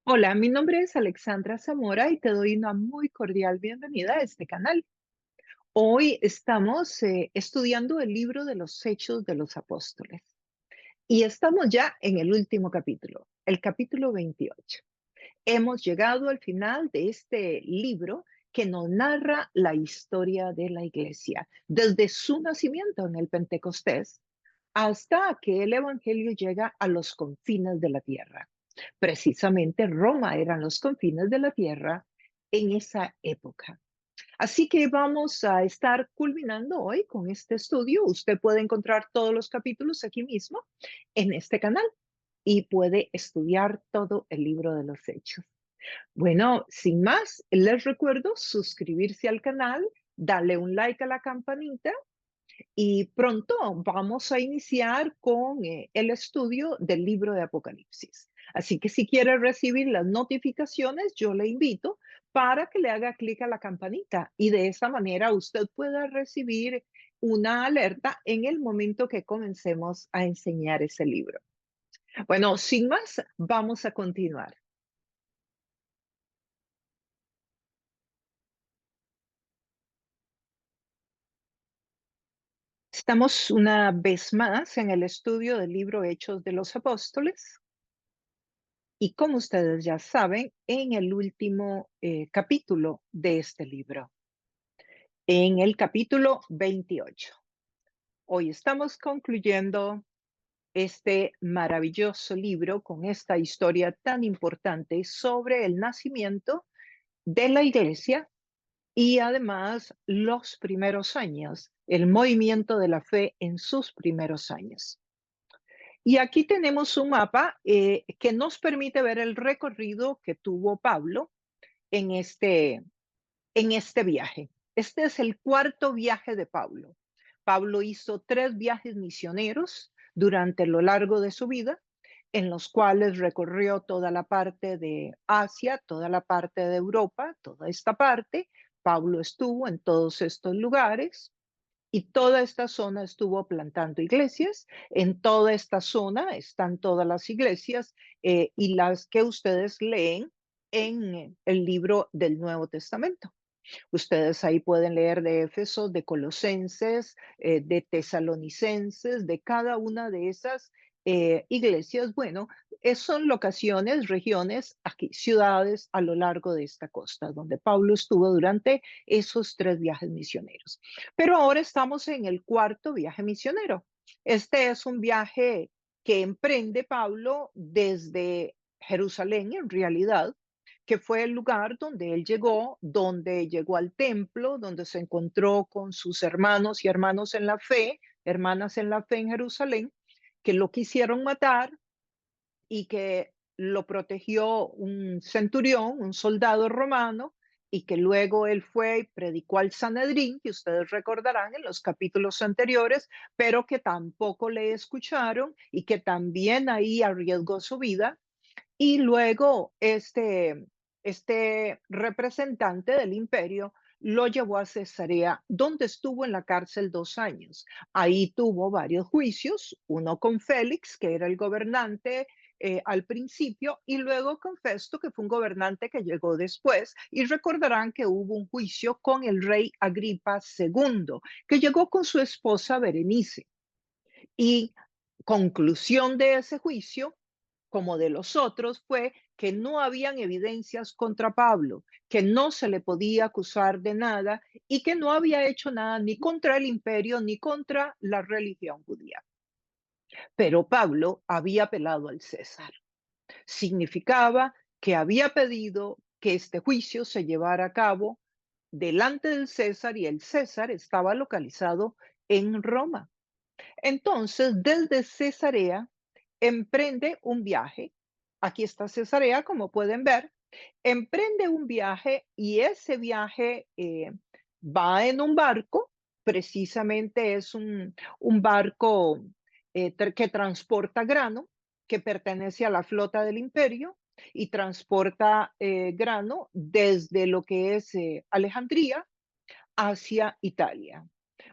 Hola, mi nombre es Alexandra Zamora y te doy una muy cordial bienvenida a este canal. Hoy estamos estudiando el libro de los Hechos de los Apóstoles y estamos ya en el último capítulo, el capítulo 28. Hemos llegado al final de este libro que nos narra la historia de la iglesia, desde su nacimiento en el Pentecostés hasta que el Evangelio llega a los confines de la tierra. Precisamente Roma eran los confines de la tierra en esa época. Así que vamos a estar culminando hoy con este estudio. Usted puede encontrar todos los capítulos aquí mismo en este canal y puede estudiar todo el libro de los Hechos. Bueno, sin más, les recuerdo suscribirse al canal, darle un like a la campanita y pronto vamos a iniciar con el estudio del libro de Apocalipsis. Así que si quiere recibir las notificaciones, yo le invito para que le haga clic a la campanita y de esa manera usted pueda recibir una alerta en el momento que comencemos a enseñar ese libro. Bueno, sin más, vamos a continuar. Estamos una vez más en el estudio del libro Hechos de los Apóstoles. Y como ustedes ya saben, en el último capítulo de este libro, en el capítulo 28. Hoy estamos concluyendo este maravilloso libro con esta historia tan importante sobre el nacimiento de la iglesia y además los primeros años, el movimiento de la fe en sus primeros años. Y aquí tenemos un mapa que nos permite ver el recorrido que tuvo Pablo en este viaje. Este es el cuarto viaje de Pablo. Pablo hizo 3 viajes misioneros durante lo largo de su vida, en los cuales recorrió toda la parte de Asia, toda la parte de Europa, toda esta parte. Pablo estuvo en todos estos lugares y toda esta zona estuvo plantando iglesias. En toda esta zona están todas las iglesias y las que ustedes leen en el libro del Nuevo Testamento. Ustedes ahí pueden leer de Éfeso, de Colosenses, de Tesalonicenses, de cada una de esas iglesias. Bueno, son locaciones, regiones, aquí, ciudades a lo largo de esta costa, donde Pablo estuvo durante esos 3 viajes misioneros. Pero ahora estamos en el cuarto viaje misionero. Este es un viaje que emprende Pablo desde Jerusalén, en realidad, que fue el lugar donde llegó al templo, donde se encontró con sus hermanos y hermanos en la fe, hermanas en la fe en Jerusalén, que lo quisieron matar y que lo protegió un centurión, un soldado romano, y que luego él fue y predicó al Sanedrín, que ustedes recordarán en los capítulos anteriores, pero que tampoco le escucharon y que también ahí arriesgó su vida y luego este representante del imperio lo llevó a Cesarea, donde estuvo en la cárcel 2 años. Ahí tuvo varios juicios, uno con Félix, que era el gobernante al principio, y luego con Festo, que fue un gobernante que llegó después. Y recordarán que hubo un juicio con el rey Agripa II, que llegó con su esposa Berenice. Y conclusión de ese juicio, como de los otros, fue que no habían evidencias contra Pablo, que no se le podía acusar de nada y que no había hecho nada ni contra el imperio ni contra la religión judía. Pero Pablo había apelado al César. Significaba que había pedido que este juicio se llevara a cabo delante del César y el César estaba localizado en Roma. Entonces, desde Cesarea, emprende un viaje. Aquí está Cesarea, como pueden ver. Emprende un viaje y ese viaje va en un barco. Precisamente es un barco que transporta grano, que pertenece a la flota del imperio y transporta grano desde lo que es Alejandría hacia Italia.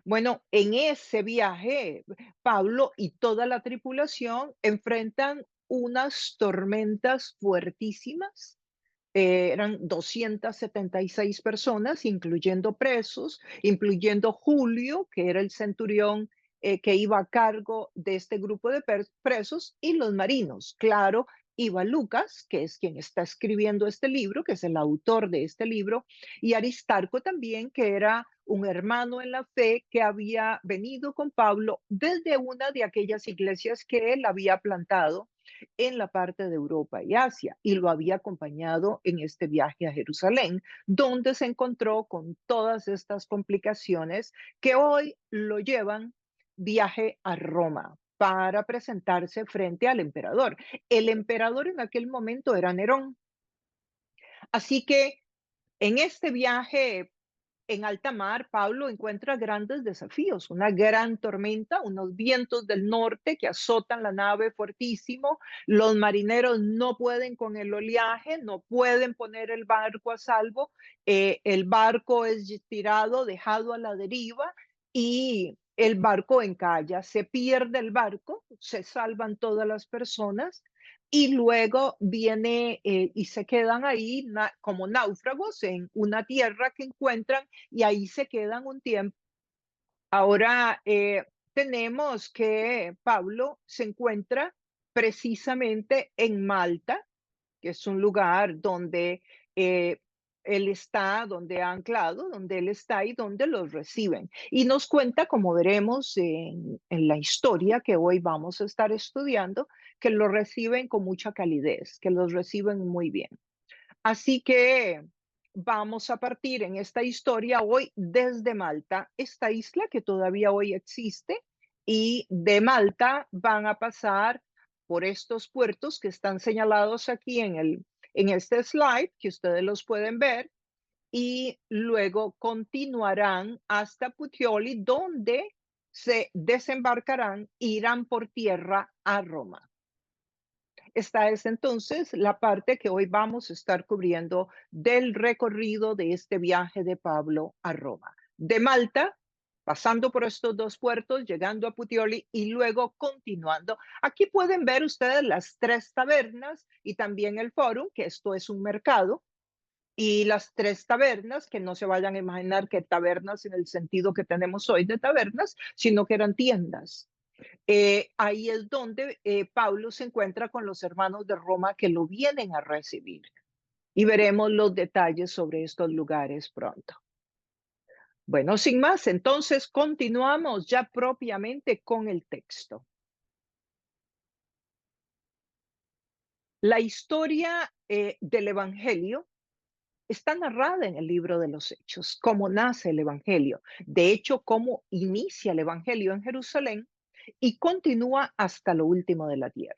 Bueno, en ese viaje, Pablo y toda la tripulación enfrentan unas tormentas fuertísimas. Eran 276 personas, incluyendo presos, incluyendo Julio, que era el centurión que iba a cargo de este grupo de presos, y los marinos. Claro, iba Lucas, que es quien está escribiendo este libro, que es el autor de este libro, y Aristarco también, que era un hermano en la fe que había venido con Pablo desde una de aquellas iglesias que él había plantado en la parte de Europa y Asia, y lo había acompañado en este viaje a Jerusalén, donde se encontró con todas estas complicaciones que hoy lo llevan viaje a Roma para presentarse frente al emperador. El emperador en aquel momento era Nerón. Así que en este viaje en alta mar, Pablo encuentra grandes desafíos, una gran tormenta, unos vientos del norte que azotan la nave fuertísimo, los marineros no pueden con el oleaje, no pueden poner el barco a salvo, el barco es tirado, dejado a la deriva y el barco encalla, se pierde el barco, se salvan todas las personas y luego viene y se quedan ahí como náufragos en una tierra que encuentran y ahí se quedan un tiempo. Ahora tenemos que Pablo se encuentra precisamente en Malta, que es un lugar donde eh, él está, donde ha anclado, donde él está y donde los reciben. Y nos cuenta, como veremos en la historia que hoy vamos a estar estudiando, que los reciben con mucha calidez, que los reciben muy bien. Así que vamos a partir en esta historia hoy desde Malta, esta isla que todavía hoy existe, y de Malta van a pasar por estos puertos que están señalados aquí en este slide, que ustedes los pueden ver, y luego continuarán hasta Puteoli, donde se desembarcarán, irán por tierra a Roma. Esta es entonces la parte que hoy vamos a estar cubriendo del recorrido de este viaje de Pablo a Roma. De Malta, pasando por estos dos puertos, llegando a Puteoli y luego continuando. Aquí pueden ver ustedes las tres tabernas y también el fórum, que esto es un mercado. Y las tres tabernas, que no se vayan a imaginar que tabernas en el sentido que tenemos hoy de tabernas, sino que eran tiendas. Ahí es donde Pablo se encuentra con los hermanos de Roma que lo vienen a recibir. Y veremos los detalles sobre estos lugares pronto. Bueno, sin más, entonces continuamos ya propiamente con el texto. La historia del Evangelio está narrada en el libro de los Hechos, cómo nace el Evangelio. De hecho, cómo inicia el Evangelio en Jerusalén y continúa hasta lo último de la tierra.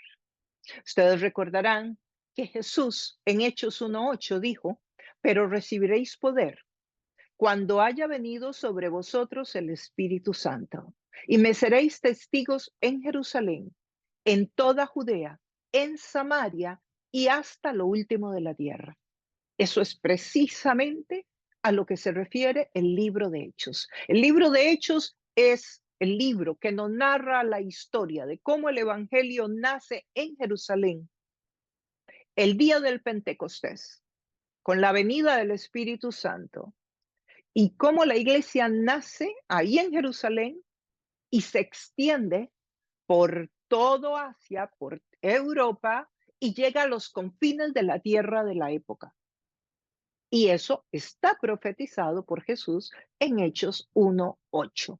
Ustedes recordarán que Jesús en Hechos 1:8 dijo, pero recibiréis poder cuando haya venido sobre vosotros el Espíritu Santo, y me seréis testigos en Jerusalén, en toda Judea, en Samaria y hasta lo último de la tierra. Eso es precisamente a lo que se refiere el libro de Hechos. El libro de Hechos es el libro que nos narra la historia de cómo el Evangelio nace en Jerusalén el día del Pentecostés, con la venida del Espíritu Santo, y cómo la iglesia nace ahí en Jerusalén y se extiende por todo Asia, por Europa, y llega a los confines de la tierra de la época. Y eso está profetizado por Jesús en Hechos 1:8.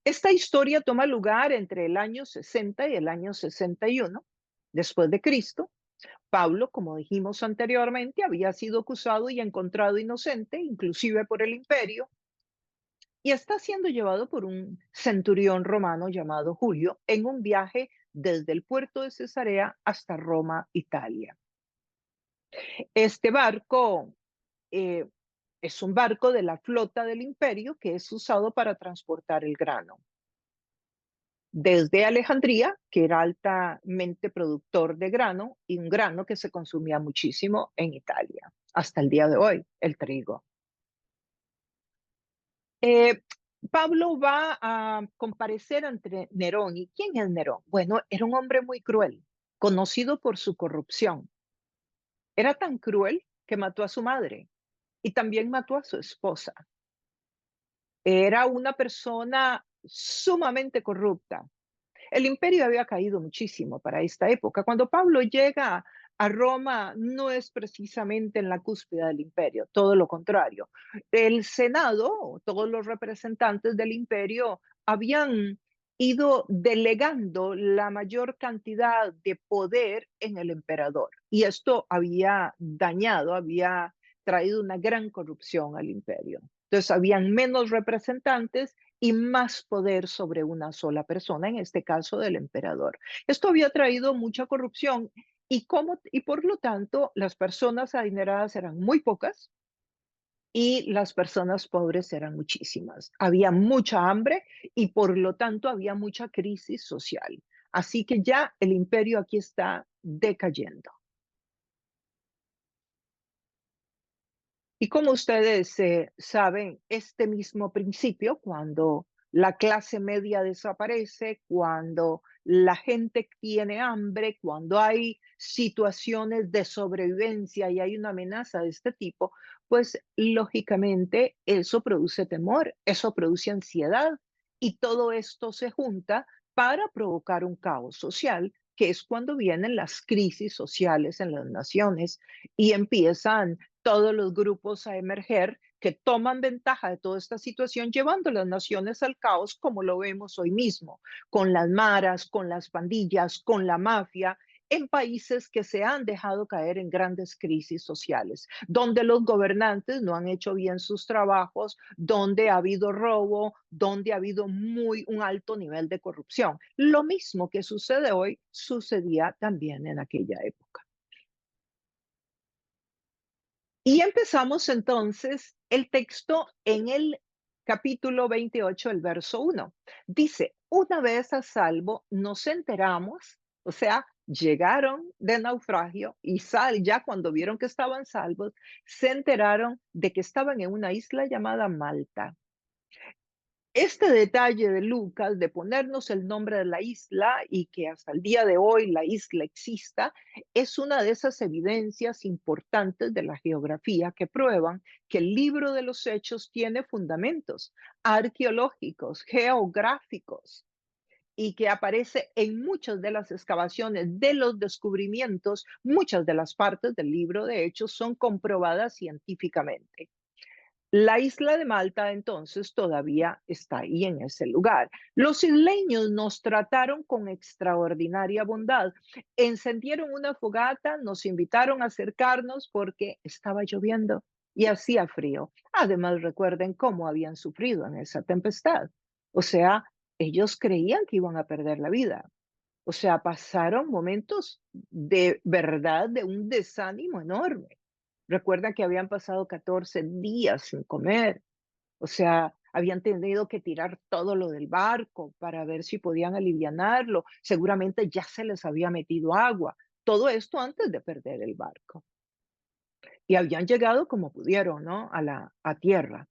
Esta historia toma lugar entre el año 60 y el año 61 después de Cristo. Pablo, como dijimos anteriormente, había sido acusado y encontrado inocente, inclusive por el imperio, y está siendo llevado por un centurión romano llamado Julio en un viaje desde el puerto de Cesarea hasta Roma, Italia. Este barco eh, es un barco de la flota del imperio que es usado para transportar el grano. Desde Alejandría, que era altamente productor de grano, y un grano que se consumía muchísimo en Italia, hasta el día de hoy, el trigo. Eh, Pablo va a comparecer ante Nerón. ¿Y quién es Nerón? Bueno, era un hombre muy cruel. conocido por su corrupción. Era tan cruel que mató a su madre y también mató a su esposa. Era una persona sumamente corrupta. El imperio había caído muchísimo para esta época. Cuando Pablo llega a Roma, no es precisamente en la cúspide del imperio, todo lo contrario. El Senado, todos los representantes del imperio, habían ido delegando la mayor cantidad de poder en el emperador. Y esto había dañado, había traído una gran corrupción al imperio. Entonces, habían menos representantes y más poder sobre una sola persona, en este caso del emperador. Esto había traído mucha corrupción y por lo tanto las personas adineradas eran muy pocas y las personas pobres eran muchísimas. Había mucha hambre y por lo tanto había mucha crisis social. Así que ya el imperio aquí está decayendo. Y como ustedes saben, este mismo principio, cuando la clase media desaparece, cuando la gente tiene hambre, cuando hay situaciones de sobrevivencia y hay una amenaza de este tipo, pues lógicamente eso produce temor, eso produce ansiedad y todo esto se junta para provocar un caos social, que es cuando vienen las crisis sociales en las naciones y empiezan todos los grupos a emerger que toman ventaja de toda esta situación, llevando a las naciones al caos, como lo vemos hoy mismo, con las maras, con las pandillas, con la mafia, en países que se han dejado caer en grandes crisis sociales, donde los gobernantes no han hecho bien sus trabajos, donde ha habido robo, donde ha habido un alto nivel de corrupción. Lo mismo que sucede hoy sucedía también en aquella época. Y empezamos entonces el texto en el capítulo 28, el verso 1. Dice, una vez a salvo, nos enteramos, o sea, llegaron de naufragio y ya cuando vieron que estaban salvos, se enteraron de que estaban en una isla llamada Malta. Este detalle de Lucas de ponernos el nombre de la isla y que hasta el día de hoy la isla exista, es una de esas evidencias importantes de la geografía que prueban que el libro de los Hechos tiene fundamentos arqueológicos, geográficos y que aparece en muchas de las excavaciones de los descubrimientos, muchas de las partes del libro de Hechos son comprobadas científicamente. La isla de Malta entonces todavía está ahí en ese lugar. Los isleños nos trataron con extraordinaria bondad. Encendieron una fogata, nos invitaron a acercarnos porque estaba lloviendo y hacía frío. Además, recuerden cómo habían sufrido en esa tempestad. O sea, ellos creían que iban a perder la vida. O sea, pasaron momentos de verdad de un desánimo enorme. Recuerda que habían pasado 14 días sin comer, o sea, habían tenido que tirar todo lo del barco para ver si podían alivianarlo. Seguramente ya se les había metido agua. Todo esto antes de perder el barco. Y habían llegado como pudieron, ¿no? A tierra.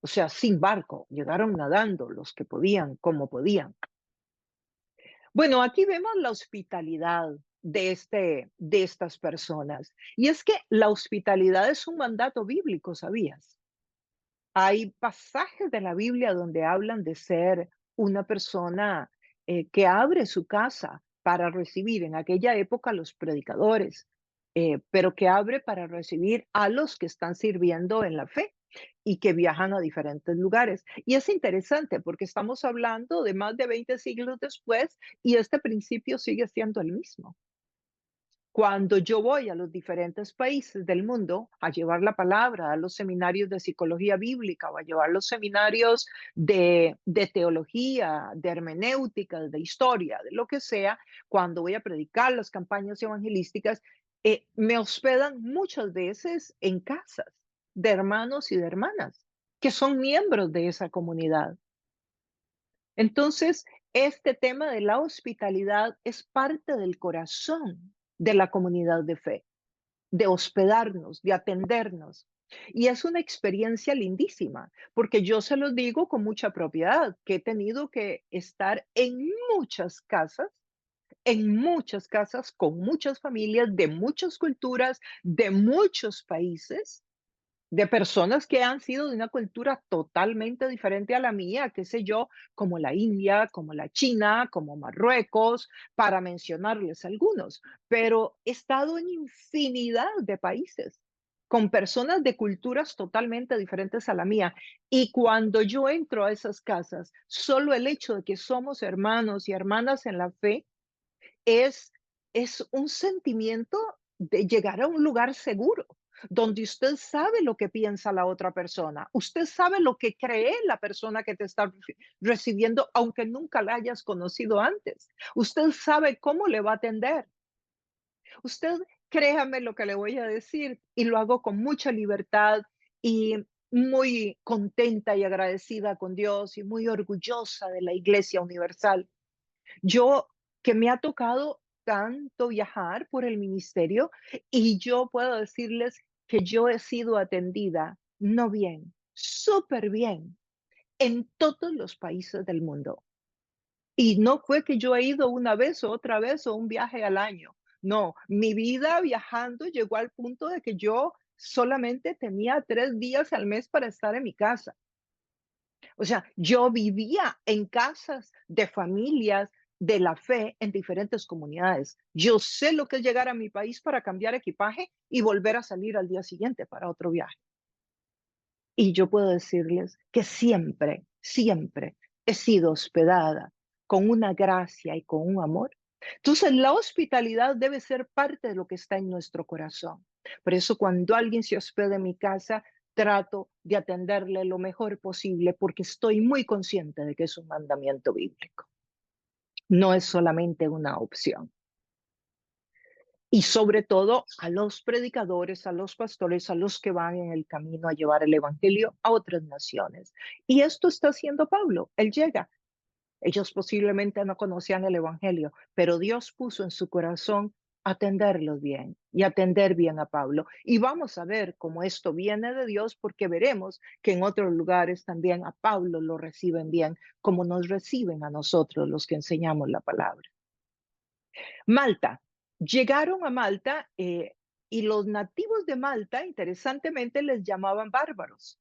O sea, sin barco. Llegaron nadando los que podían, como podían. Bueno, aquí vemos la hospitalidad de estas personas. Y es que la hospitalidad es un mandato bíblico, ¿sabías? Hay pasajes de la Biblia donde hablan de ser una persona que abre su casa para recibir en aquella época a los predicadores, pero que abre para recibir a los que están sirviendo en la fe y que viajan a diferentes lugares. Y es interesante porque estamos hablando de más de 20 siglos después y este principio sigue siendo el mismo. Cuando yo voy a los diferentes países del mundo a llevar la palabra, a los seminarios de psicología bíblica o a llevar los seminarios de teología, de hermenéutica, de historia, de lo que sea, cuando voy a predicar las campañas evangelísticas, me hospedan muchas veces en casas de hermanos y de hermanas que son miembros de esa comunidad. Entonces, este tema de la hospitalidad es parte del corazón de la comunidad de fe, de hospedarnos, de atendernos. Y es una experiencia lindísima, porque yo se los digo con mucha propiedad, que he tenido que estar en muchas casas en muchas casas, con muchas familias, de muchas culturas, de muchos países, de personas que han sido de una cultura totalmente diferente a la mía, qué sé yo, como la India, como la China, como Marruecos, para mencionarles algunos. Pero he estado en infinidad de países con personas de culturas totalmente diferentes a la mía. Y cuando yo entro a esas casas, solo el hecho de que somos hermanos y hermanas en la fe es es un sentimiento de llegar a un lugar seguro, donde usted sabe lo que piensa la otra persona, usted sabe lo que cree la persona que te está recibiendo, aunque nunca la hayas conocido antes. Usted sabe cómo le va a atender. Usted créame lo que le voy a decir, y lo hago con mucha libertad y muy contenta y agradecida con Dios y muy orgullosa de la Iglesia Universal. Yo, que me ha tocado tanto viajar por el ministerio, y yo puedo decirles que yo he sido atendida, no bien, súper bien, en todos los países del mundo. Y no fue que yo he ido una vez o otra vez o un viaje al año. No, mi vida viajando llegó al punto de que yo solamente tenía 3 días al mes para estar en mi casa. O sea, yo vivía en casas de familias de la fe en diferentes comunidades. Yo sé lo que es llegar a mi país para cambiar equipaje y volver a salir al día siguiente para otro viaje. Y yo puedo decirles que siempre, siempre he sido hospedada con una gracia y con un amor. Entonces, la hospitalidad debe ser parte de lo que está en nuestro corazón. Por eso, cuando alguien se hospeda en mi casa, trato de atenderle lo mejor posible porque estoy muy consciente de que es un mandamiento bíblico. No es solamente una opción. Y sobre todo a los predicadores, a los pastores, a los que van en el camino a llevar el evangelio a otras naciones. Y esto está haciendo Pablo. Él llega. Ellos posiblemente no conocían el evangelio, pero Dios puso en su corazón atenderlos bien y atender bien a Pablo. Y vamos a ver cómo esto viene de Dios, porque veremos que en otros lugares también a Pablo lo reciben bien, como nos reciben a nosotros los que enseñamos la palabra. Malta. Llegaron a Malta y los nativos de Malta, interesantemente, les llamaban bárbaros.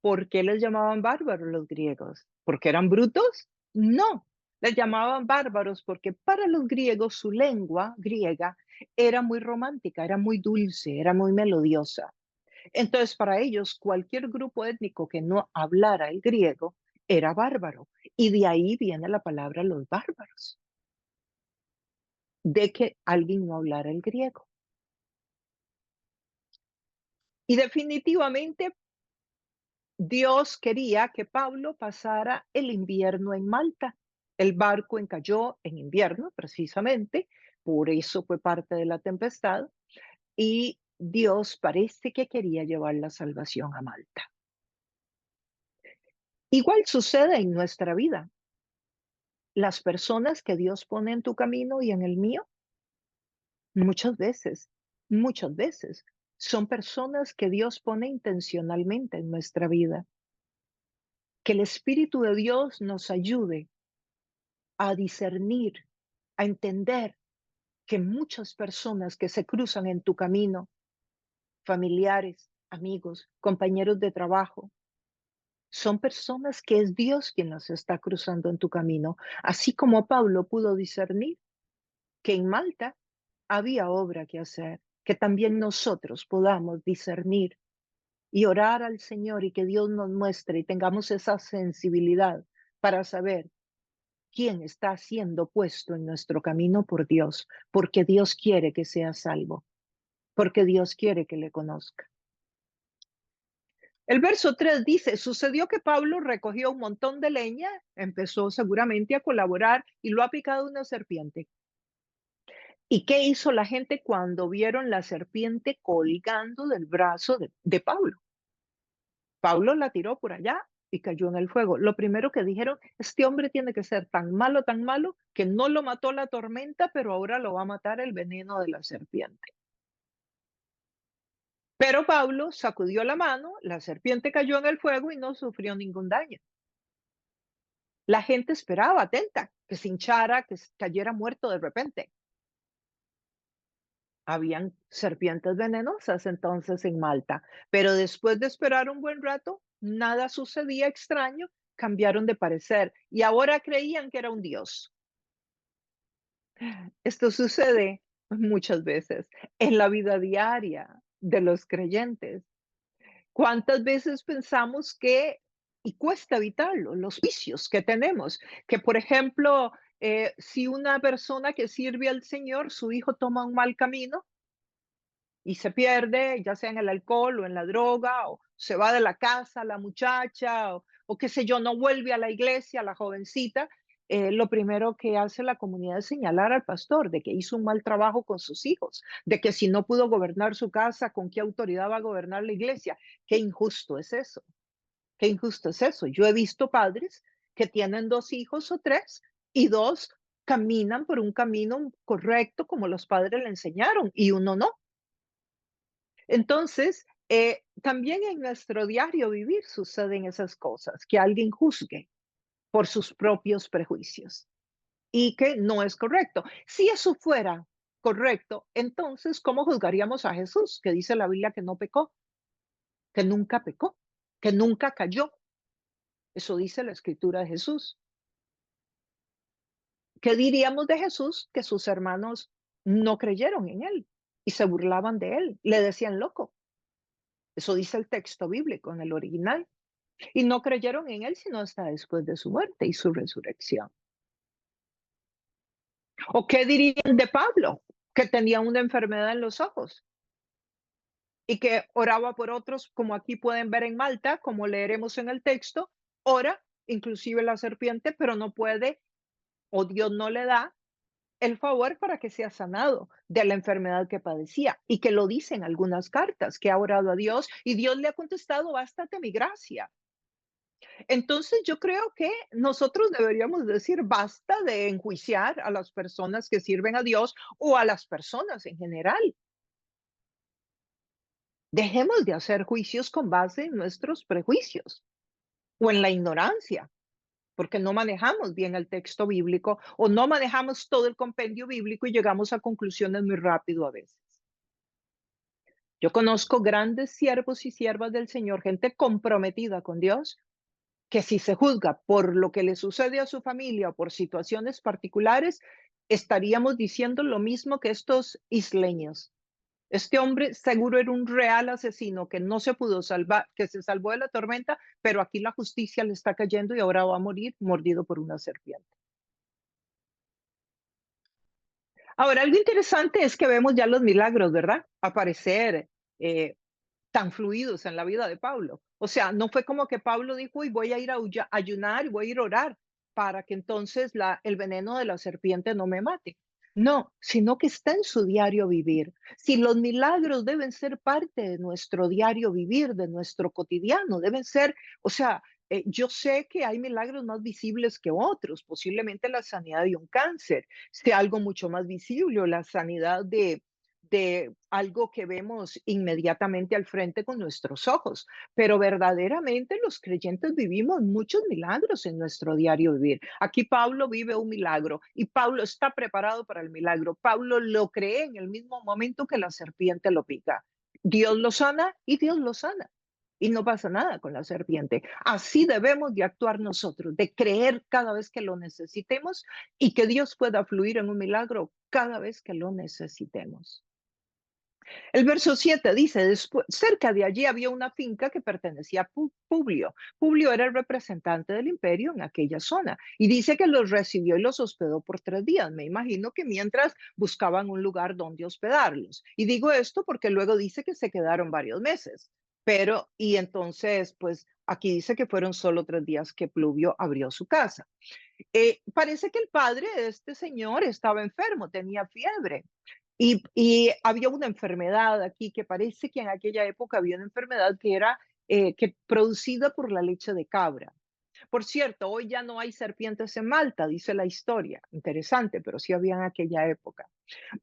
¿Por qué les llamaban bárbaros los griegos? ¿Porque eran brutos? No, les llamaban bárbaros porque para los griegos su lengua griega era muy romántica, era muy dulce, era muy melodiosa. Entonces, para ellos, cualquier grupo étnico que no hablara el griego era bárbaro. Y de ahí viene la palabra los bárbaros, de que alguien no hablara el griego. Y definitivamente Dios quería que Pablo pasara el invierno en Malta. El barco encalló en invierno, precisamente, por eso fue parte de la tempestad, y Dios parece que quería llevar la salvación a Malta. Igual sucede en nuestra vida. Las personas que Dios pone en tu camino y en el mío, muchas veces, son personas que Dios pone intencionalmente en nuestra vida. Que el Espíritu de Dios nos ayude a discernir, a entender que muchas personas que se cruzan en tu camino, familiares, amigos, compañeros de trabajo, son personas que es Dios quien las está cruzando en tu camino, así como Pablo pudo discernir que en Malta había obra que hacer, que también nosotros podamos discernir y orar al Señor y que Dios nos muestre y tengamos esa sensibilidad para saber quién está siendo puesto en nuestro camino por Dios, porque Dios quiere que sea salvo, porque Dios quiere que le conozca. El verso 3 dice, sucedió que Pablo recogió un montón de leña, empezó seguramente a colaborar y lo ha picado una serpiente. ¿Y qué hizo la gente cuando vieron la serpiente colgando del brazo de Pablo? Pablo la tiró por allá y cayó en el fuego. Lo primero que dijeron, este hombre tiene que ser tan malo, que no lo mató la tormenta, pero ahora lo va a matar el veneno de la serpiente. Pero Pablo sacudió la mano, la serpiente cayó en el fuego y no sufrió ningún daño. La gente esperaba, atenta, que se hinchara, que cayera muerto de repente. Habían serpientes venenosas entonces en Malta, pero después de esperar un buen rato, nada sucedía extraño, cambiaron de parecer y ahora creían que era un dios. Esto sucede muchas veces en la vida diaria de los creyentes. ¿Cuántas veces pensamos que, y cuesta evitarlo, los vicios que tenemos? Que, por ejemplo, si una persona que sirve al Señor, su hijo toma un mal camino y se pierde, ya sea en el alcohol o en la droga, o se va de la casa la muchacha, o qué sé yo, no vuelve a la iglesia, la jovencita, lo primero que hace la comunidad es señalar al pastor de que hizo un mal trabajo con sus hijos, de que si no pudo gobernar su casa, ¿con qué autoridad va a gobernar la iglesia? Qué injusto es eso, qué injusto es eso. Yo he visto padres que tienen 2 hijos o 3 y 2 caminan por un camino correcto como los padres le enseñaron y uno no. Entonces, también en nuestro diario vivir suceden esas cosas, que alguien juzgue por sus propios prejuicios y que no es correcto. Si eso fuera correcto, entonces, ¿cómo juzgaríamos a Jesús, que dice la Biblia que no pecó, pecó, que nunca cayó? Eso dice la escritura de Jesús. ¿Qué diríamos de Jesús? Que sus hermanos no creyeron en él y se burlaban de él, le decían loco. Eso dice el texto bíblico en el original. Y no creyeron en él sino hasta después de su muerte y su resurrección. ¿O qué dirían de Pablo, que tenía una enfermedad en los ojos y que oraba por otros, como aquí pueden ver en Malta, como leeremos en el texto, ora, inclusive la serpiente, pero no puede o Dios no le da el favor para que sea sanado de la enfermedad que padecía y que lo dicen algunas cartas, que ha orado a Dios y Dios le ha contestado, bástate mi gracia. Entonces, yo creo que nosotros deberíamos decir basta de enjuiciar a las personas que sirven a Dios o a las personas en general. Dejemos de hacer juicios con base en nuestros prejuicios o en la ignorancia, porque no manejamos bien el texto bíblico o no manejamos todo el compendio bíblico y llegamos a conclusiones muy rápido a veces. Yo conozco grandes siervos y siervas del Señor, gente comprometida con Dios, que si se juzga por lo que le sucede a su familia o por situaciones particulares, estaríamos diciendo lo mismo que estos isleños. Este hombre seguro era un real asesino que no se pudo salvar, que se salvó de la tormenta, pero aquí la justicia le está cayendo y ahora va a morir mordido por una serpiente. Ahora, algo interesante es que vemos ya los milagros, ¿verdad? Aparecer, eh, tan fluidos en la vida de Pablo. O sea, no fue como que Pablo dijo, y voy a ir a ayunar y voy a ir a orar para que entonces el veneno de la serpiente no me mate. No, sino que está en su diario vivir. Si los milagros deben ser parte de nuestro diario vivir, de nuestro cotidiano, deben ser, o sea, yo sé que hay milagros más visibles que otros, posiblemente la sanidad de un cáncer sea algo mucho más visible o la sanidad de algo que vemos inmediatamente al frente con nuestros ojos, pero verdaderamente los creyentes vivimos muchos milagros en nuestro diario vivir. Aquí Pablo vive un milagro y Pablo está preparado para el milagro. Pablo lo cree en el mismo momento que la serpiente lo pica. Dios lo sana y Dios lo sana. Y no pasa nada con la serpiente. Así debemos de actuar nosotros, de creer cada vez que lo necesitemos y que Dios pueda fluir en un milagro cada vez que lo necesitemos. El verso 7 dice, después, cerca de allí había una finca que pertenecía a Publio. Publio era el representante del imperio en aquella zona y dice que los recibió y los hospedó por 3 días. Me imagino que mientras buscaban un lugar donde hospedarlos. Y digo esto porque luego dice que se quedaron varios meses. Pero, y entonces, pues aquí dice que fueron solo 3 días que Publio abrió su casa. Parece que el padre de este señor estaba enfermo, tenía fiebre. Y había una enfermedad aquí que parece que en aquella época había una enfermedad que era producida por la leche de cabra. Por cierto, hoy ya no hay serpientes en Malta, dice la historia. Interesante, pero sí había en aquella época.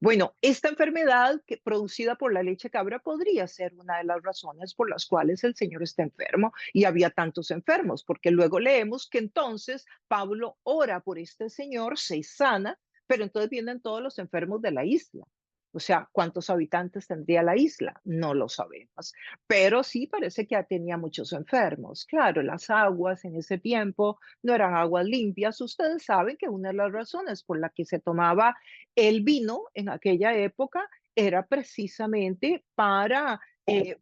Bueno, esta enfermedad producida por la leche cabra podría ser una de las razones por las cuales el Señor está enfermo y había tantos enfermos, porque luego leemos que entonces Pablo ora por este Señor, se sana, pero entonces vienen todos los enfermos de la isla. O sea, ¿cuántos habitantes tendría la isla? No lo sabemos, pero sí parece que ya tenía muchos enfermos. Claro, las aguas en ese tiempo no eran aguas limpias. Ustedes saben que una de las razones por la que se tomaba el vino en aquella época era precisamente para,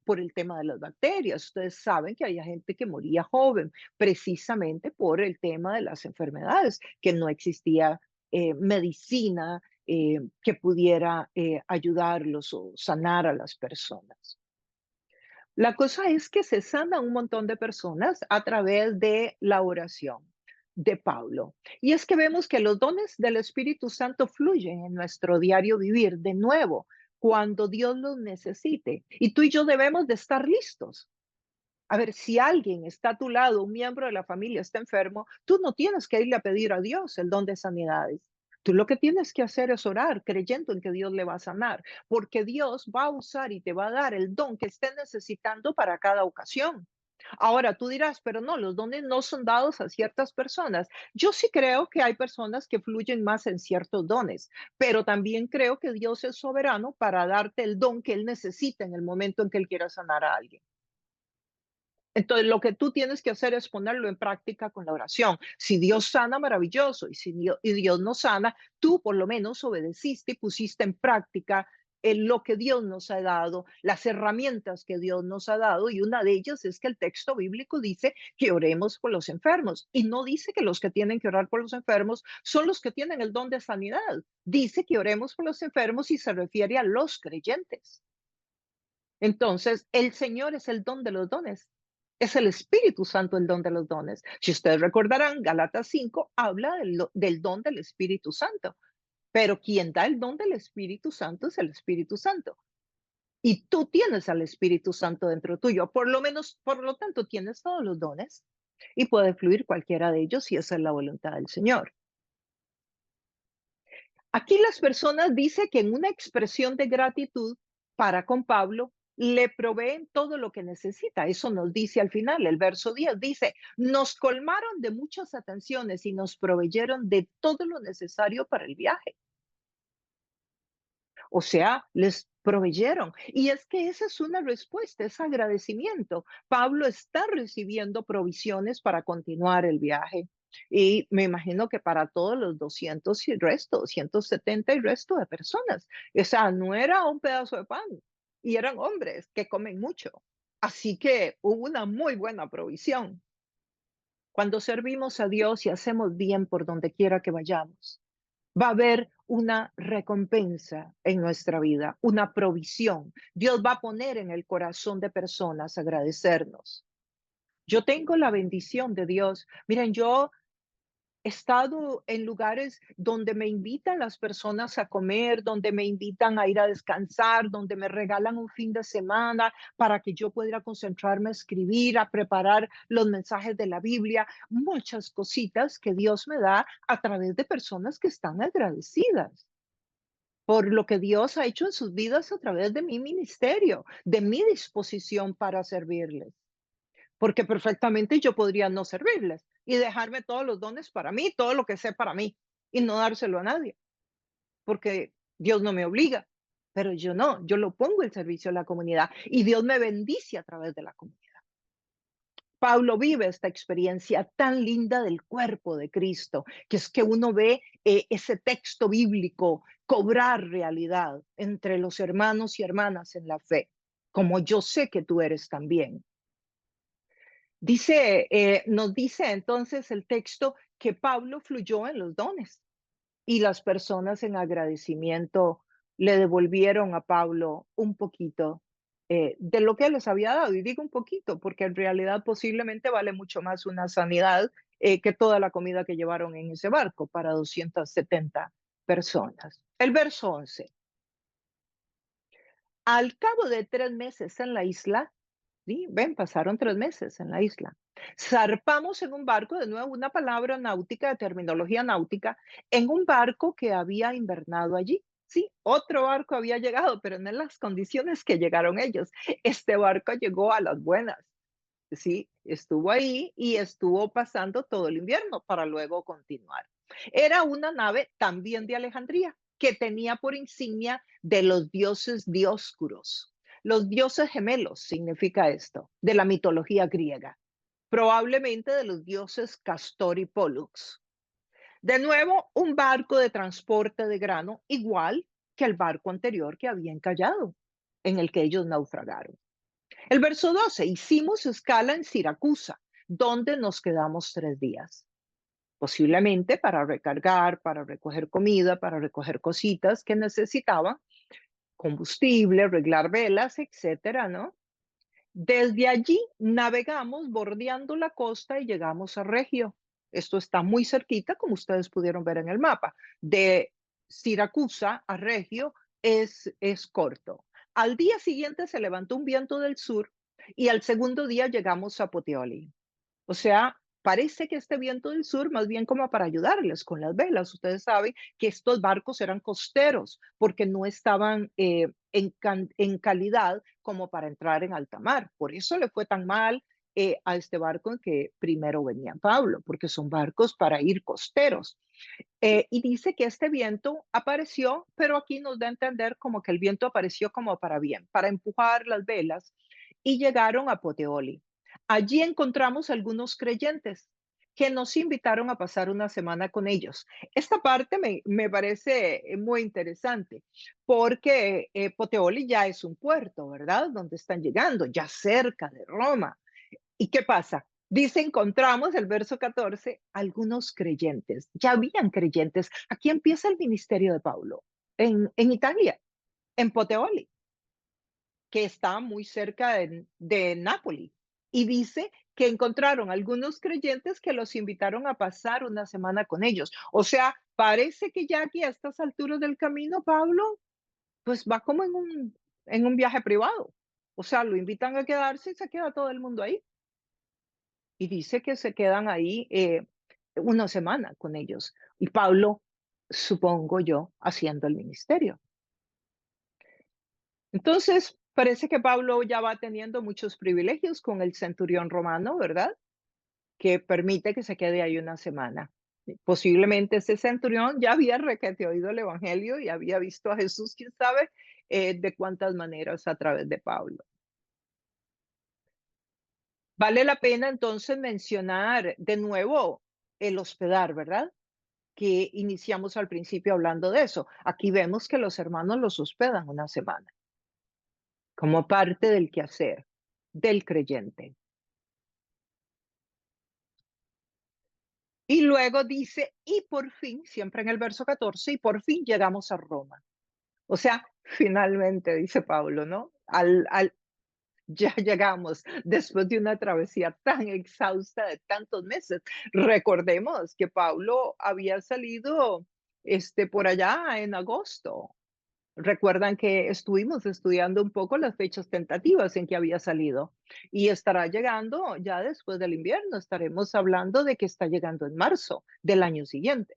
por el tema de las bacterias. Ustedes saben que había gente que moría joven precisamente por el tema de las enfermedades, que no existía medicina que pudiera ayudarlos o sanar a las personas. La cosa es que se sana un montón de personas a través de la oración de Pablo. Y es que vemos que los dones del Espíritu Santo fluyen en nuestro diario vivir de nuevo cuando Dios los necesite. Y tú y yo debemos de estar listos. A ver, si alguien está a tu lado, un miembro de la familia está enfermo, tú no tienes que irle a pedir a Dios el don de sanidades. Tú lo que tienes que hacer es orar creyendo en que Dios le va a sanar, porque Dios va a usar y te va a dar el don que esté necesitando para cada ocasión. Ahora tú dirás, pero no, los dones no son dados a ciertas personas. Yo sí creo que hay personas que fluyen más en ciertos dones, pero también creo que Dios es soberano para darte el don que Él necesita en el momento en que Él quiera sanar a alguien. Entonces, lo que tú tienes que hacer es ponerlo en práctica con la oración. Si Dios sana, maravilloso. Y si Dios no sana, tú por lo menos obedeciste y pusiste en práctica lo que Dios nos ha dado, las herramientas que Dios nos ha dado. Y una de ellas es que el texto bíblico dice que oremos por los enfermos. Y no dice que los que tienen que orar por los enfermos son los que tienen el don de sanidad. Dice que oremos por los enfermos y se refiere a los creyentes. Entonces, el Señor es el don de los dones. Es el Espíritu Santo el don de los dones. Si ustedes recordarán, Galatas 5 habla del don del Espíritu Santo, pero quien da el don del Espíritu Santo es el Espíritu Santo. Y tú tienes al Espíritu Santo dentro tuyo, por lo menos, por lo tanto, tienes todos los dones y puede fluir cualquiera de ellos si esa es la voluntad del Señor. Aquí las personas dicen que en una expresión de gratitud para con Pablo, le proveen todo lo que necesita. Eso nos dice al final, el verso 10 dice, nos colmaron de muchas atenciones y nos proveyeron de todo lo necesario para el viaje. O sea, les proveyeron. Y es que esa es una respuesta, es agradecimiento. Pablo está recibiendo provisiones para continuar el viaje. Y me imagino que para todos los 200 y resto, 270 y resto de personas. O sea, no era un pedazo de pan. Y eran hombres que comen mucho. Así que hubo una muy buena provisión. Cuando servimos a Dios y hacemos bien por donde quiera que vayamos, va a haber una recompensa en nuestra vida, una provisión. Dios va a poner en el corazón de personas agradecernos. Yo tengo la bendición de Dios. Miren, yo he estado en lugares donde me invitan las personas a comer, donde me invitan a ir a descansar, donde me regalan un fin de semana para que yo pueda concentrarme a escribir, a preparar los mensajes de la Biblia, muchas cositas que Dios me da a través de personas que están agradecidas por lo que Dios ha hecho en sus vidas a través de mi ministerio, de mi disposición para servirles. Porque perfectamente yo podría no servirles y dejarme todos los dones para mí, todo lo que sé para mí y no dárselo a nadie, porque Dios no me obliga, pero yo no, yo lo pongo en servicio a la comunidad y Dios me bendice a través de la comunidad. Pablo vive esta experiencia tan linda del cuerpo de Cristo, que es que uno ve ese texto bíblico cobrar realidad entre los hermanos y hermanas en la fe, como yo sé que tú eres también. Nos dice entonces el texto que Pablo fluyó en los dones y las personas en agradecimiento le devolvieron a Pablo un poquito de lo que él les había dado. Y digo un poquito, porque en realidad posiblemente vale mucho más una sanidad que toda la comida que llevaron en ese barco para 270 personas. El verso 11. Al cabo de 3 meses en la isla, ¿sí? Ven, pasaron 3 meses en la isla. Zarpamos en un barco, de nuevo una palabra náutica, de terminología náutica, en un barco que había invernado allí. Sí, otro barco había llegado, pero no en las condiciones que llegaron ellos. Este barco llegó a las buenas. Sí, estuvo ahí y estuvo pasando todo el invierno para luego continuar. Era una nave también de Alejandría que tenía por insignia de los dioses dioscuros. Los dioses gemelos significa esto, de la mitología griega, probablemente de los dioses Castor y Pólux. De nuevo, un barco de transporte de grano, igual que el barco anterior que había encallado, en el que ellos naufragaron. El verso 12, hicimos escala en Siracusa, donde nos quedamos 3 días, posiblemente para recargar, para recoger comida, para recoger cositas que necesitaban, combustible, arreglar velas, etcétera, ¿no? Desde allí navegamos bordeando la costa y llegamos a Regio. Esto está muy cerquita, como ustedes pudieron ver en el mapa. De Siracusa a Regio es corto. Al día siguiente se levantó un viento del sur y al segundo día llegamos a Puteoli. O sea, parece que este viento del sur, más bien como para ayudarles con las velas. Ustedes saben que estos barcos eran costeros porque no estaban en calidad como para entrar en alta mar. Por eso le fue tan mal a este barco en que primero venía Pablo, porque son barcos para ir costeros. Y dice que este viento apareció, pero aquí nos da a entender como que el viento apareció como para bien, para empujar las velas y llegaron a Poteoli. Allí encontramos algunos creyentes que nos invitaron a pasar una semana con ellos. Esta parte me parece muy interesante porque Poteoli ya es un puerto, ¿verdad? Donde están llegando, ya cerca de Roma. ¿Y qué pasa? Dice, encontramos el verso 14, algunos creyentes, ya habían creyentes. Aquí empieza el ministerio de Pablo, en Italia, en Puteoli, que está muy cerca de Nápoli. Y dice que encontraron algunos creyentes que los invitaron a pasar una semana con ellos. O sea, parece que ya aquí a estas alturas del camino, Pablo, pues va como en un viaje privado. O sea, lo invitan a quedarse y se queda todo el mundo ahí. Y dice que se quedan ahí una semana con ellos. Y Pablo, supongo yo, haciendo el ministerio. Entonces, parece que Pablo ya va teniendo muchos privilegios con el centurión romano, ¿verdad? Que permite que se quede ahí una semana. Posiblemente ese centurión ya había requete oído el evangelio y había visto a Jesús, quién sabe, de cuántas maneras a través de Pablo. Vale la pena entonces mencionar de nuevo el hospedar, ¿verdad? Que iniciamos al principio hablando de eso. Aquí vemos que los hermanos los hospedan una semana como parte del quehacer del creyente. Y luego dice, y por fin, siempre en el verso 14, y por fin llegamos a Roma. O sea, finalmente, dice Pablo, ¿no? Ya llegamos después de una travesía tan exhausta de tantos meses. Recordemos que Pablo había salido por allá en agosto. Recuerdan que estuvimos estudiando un poco las fechas tentativas en que había salido y estará llegando ya después del invierno. Estaremos hablando de que está llegando en marzo del año siguiente.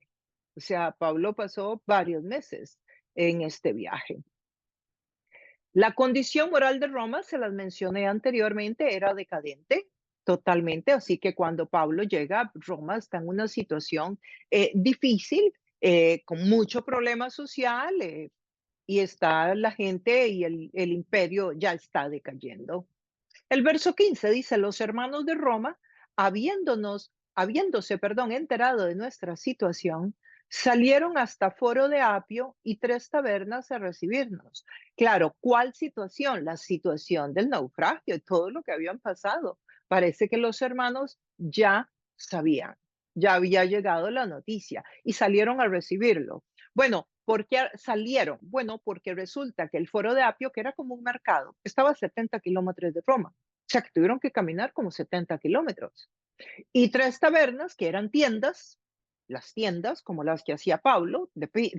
O sea, Pablo pasó varios meses en este viaje. La condición moral de Roma, se las mencioné anteriormente, era decadente totalmente, así que cuando Pablo llega, Roma está en una situación difícil, con mucho problema social, y está la gente y el imperio ya está decayendo. El verso 15 dice, los hermanos de Roma, enterado de nuestra situación, salieron hasta Foro de Apio y 3 tabernas a recibirnos. Claro, ¿cuál situación? La situación del naufragio y todo lo que habían pasado. Parece que los hermanos ya sabían, ya había llegado la noticia y salieron a recibirlo. Bueno, ¿por qué salieron? Bueno, porque resulta que el Foro de Apio, que era como un mercado, estaba a 70 kilómetros de Roma. O sea, que tuvieron que caminar como 70 kilómetros. Y 3 tabernas, que eran tiendas, las tiendas como las que hacía Pablo,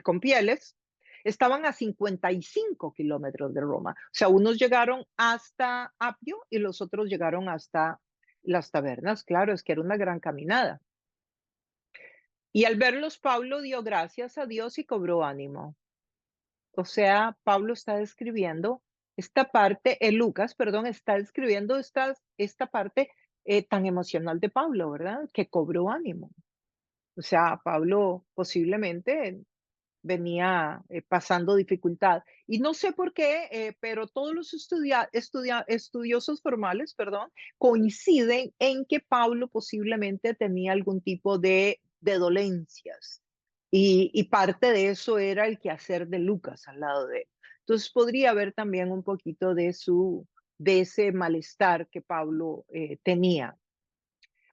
con pieles, estaban a 55 kilómetros de Roma. O sea, unos llegaron hasta Apio y los otros llegaron hasta las tabernas. Claro, es que era una gran caminada. Y al verlos, Pablo dio gracias a Dios y cobró ánimo. O sea, Pablo está describiendo esta parte, Lucas, perdón, está describiendo esta parte tan emocional de Pablo, ¿verdad? Que cobró ánimo. O sea, Pablo posiblemente venía pasando dificultad. Y no sé por qué, pero todos los estudiosos formales, perdón, coinciden en que Pablo posiblemente tenía algún tipo de dolencias. Y parte de eso era el quehacer de Lucas al lado de él. Entonces podría haber también un poquito de ese malestar que Pablo tenía,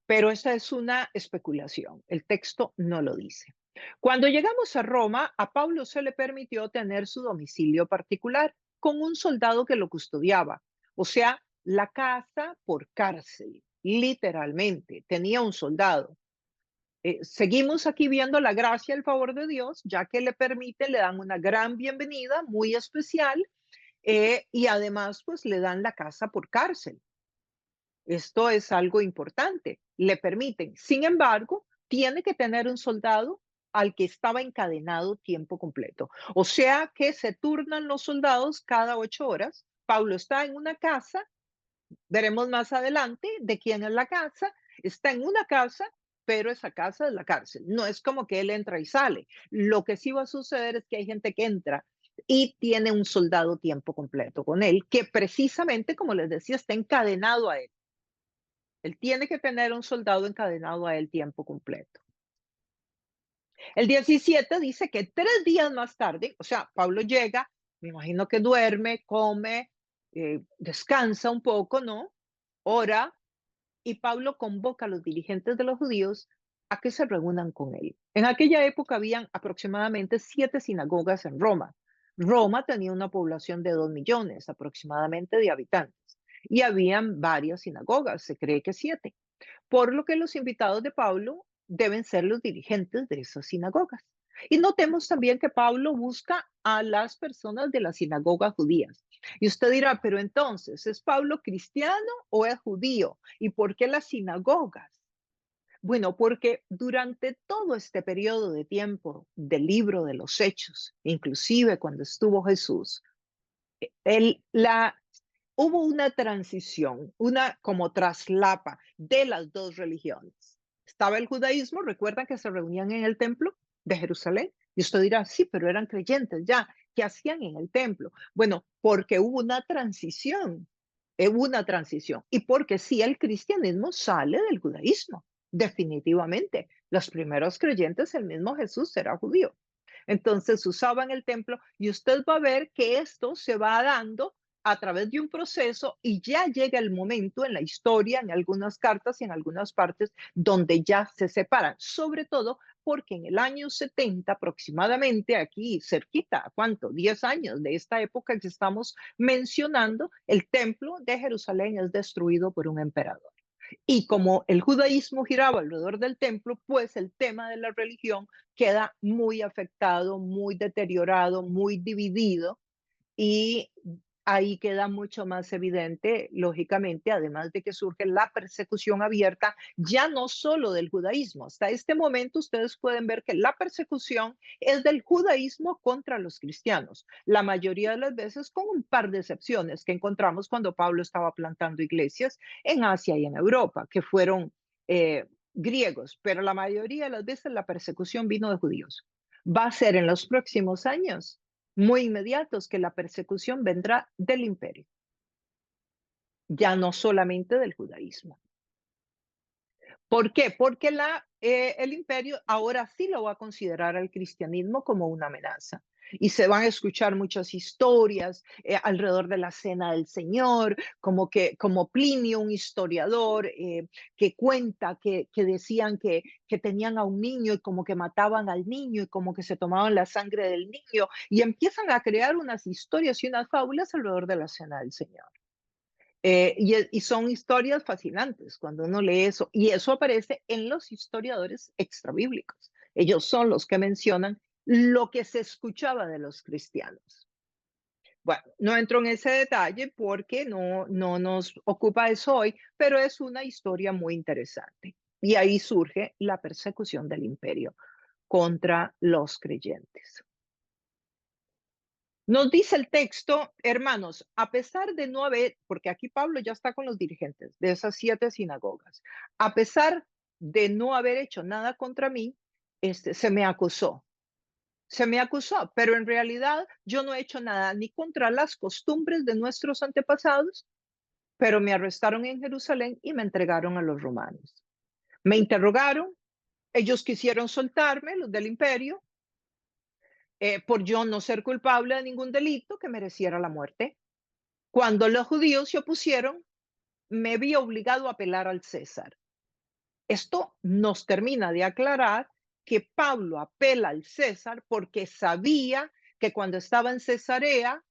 pero esa es una especulación. El texto no lo dice. Cuando llegamos a Roma, a Pablo se le permitió tener su domicilio particular con un soldado que lo custodiaba. O sea, la casa por cárcel, literalmente, tenía un soldado. Seguimos aquí viendo la gracia y el favor de Dios, ya que le permite, le dan una gran bienvenida muy especial y además pues le dan la casa por cárcel. Esto es algo importante. Le permiten. Sin embargo, tiene que tener un soldado al que estaba encadenado tiempo completo. O sea que se turnan los soldados cada 8 horas. Pablo está en una casa, veremos más adelante de quién es la casa. Está en una casa, pero esa casa es la cárcel. No es como que él entra y sale. Lo que sí va a suceder es que hay gente que entra y tiene un soldado tiempo completo con él, que precisamente, como les decía, está encadenado a él. Él tiene que tener un soldado encadenado a él tiempo completo. El 17 dice que 3 días más tarde, o sea, Pablo llega, me imagino que duerme, come, descansa un poco, ¿no? Ora, y Pablo convoca a los dirigentes de los judíos a que se reúnan con él. En aquella época habían aproximadamente 7 sinagogas en Roma. Roma tenía una población de 2 millones aproximadamente de habitantes y habían varias sinagogas, se cree que 7, por lo que los invitados de Pablo deben ser los dirigentes de esas sinagogas. Y notemos también que Pablo busca a las personas de las sinagogas judías. Y usted dirá, pero entonces, ¿es Pablo cristiano o es judío? ¿Y por qué las sinagogas? Bueno, porque durante todo este periodo de tiempo del libro de los Hechos, inclusive cuando estuvo Jesús, el, la, hubo una transición, una como traslapa de las dos religiones. Estaba el judaísmo, recuerdan que se reunían en el templo de Jerusalén. Y usted dirá, sí, pero eran creyentes ya. ¿Qué hacían en el templo? Bueno, porque hubo una transición. Y porque sí, el cristianismo sale del judaísmo, definitivamente. Los primeros creyentes, el mismo Jesús era judío. Entonces usaban el templo y usted va a ver que esto se va dando a través de un proceso y ya llega el momento en la historia, en algunas cartas y en algunas partes, donde ya se separan, sobre todo porque en el año 70 aproximadamente, aquí cerquita, ¿cuánto? 10 años de esta época que estamos mencionando, el templo de Jerusalén es destruido por un emperador. Y como el judaísmo giraba alrededor del templo, pues el tema de la religión queda muy afectado, muy deteriorado, muy dividido y ahí queda mucho más evidente, lógicamente, además de que surge la persecución abierta, ya no solo del judaísmo. Hasta este momento ustedes pueden ver que la persecución es del judaísmo contra los cristianos, la mayoría de las veces con un par de excepciones que encontramos cuando Pablo estaba plantando iglesias en Asia y en Europa, que fueron griegos, pero la mayoría de las veces la persecución vino de judíos. Va a ser en los próximos años muy inmediatos que la persecución vendrá del imperio, ya no solamente del judaísmo. ¿Por qué? Porque el imperio ahora sí lo va a considerar al cristianismo como una amenaza. Y se van a escuchar muchas historias alrededor de la cena del Señor, como Plinio, un historiador, que cuenta que decían que tenían a un niño y como que mataban al niño y como que se tomaban la sangre del niño y empiezan a crear unas historias y unas fábulas alrededor de la cena del Señor. Y son historias fascinantes cuando uno lee eso, y eso aparece en los historiadores extrabíblicos. Ellos son los que mencionan lo que se escuchaba de los cristianos. Bueno, no entro en ese detalle porque no nos ocupa eso hoy, pero es una historia muy interesante. Y ahí surge la persecución del imperio contra los creyentes. Nos dice el texto, hermanos, a pesar de no haber, porque aquí Pablo ya está con los dirigentes de esas 7 sinagogas, a pesar de no haber hecho nada contra mí, se me acusó. Se me acusó, pero en realidad yo no he hecho nada ni contra las costumbres de nuestros antepasados, pero me arrestaron en Jerusalén y me entregaron a los romanos. Me interrogaron, ellos quisieron soltarme, los del imperio, por yo no ser culpable de ningún delito que mereciera la muerte. Cuando los judíos se opusieron, me vi obligado a apelar al César. Esto nos termina de aclarar que Pablo apela al César porque sabía que cuando estaba en Cesarea,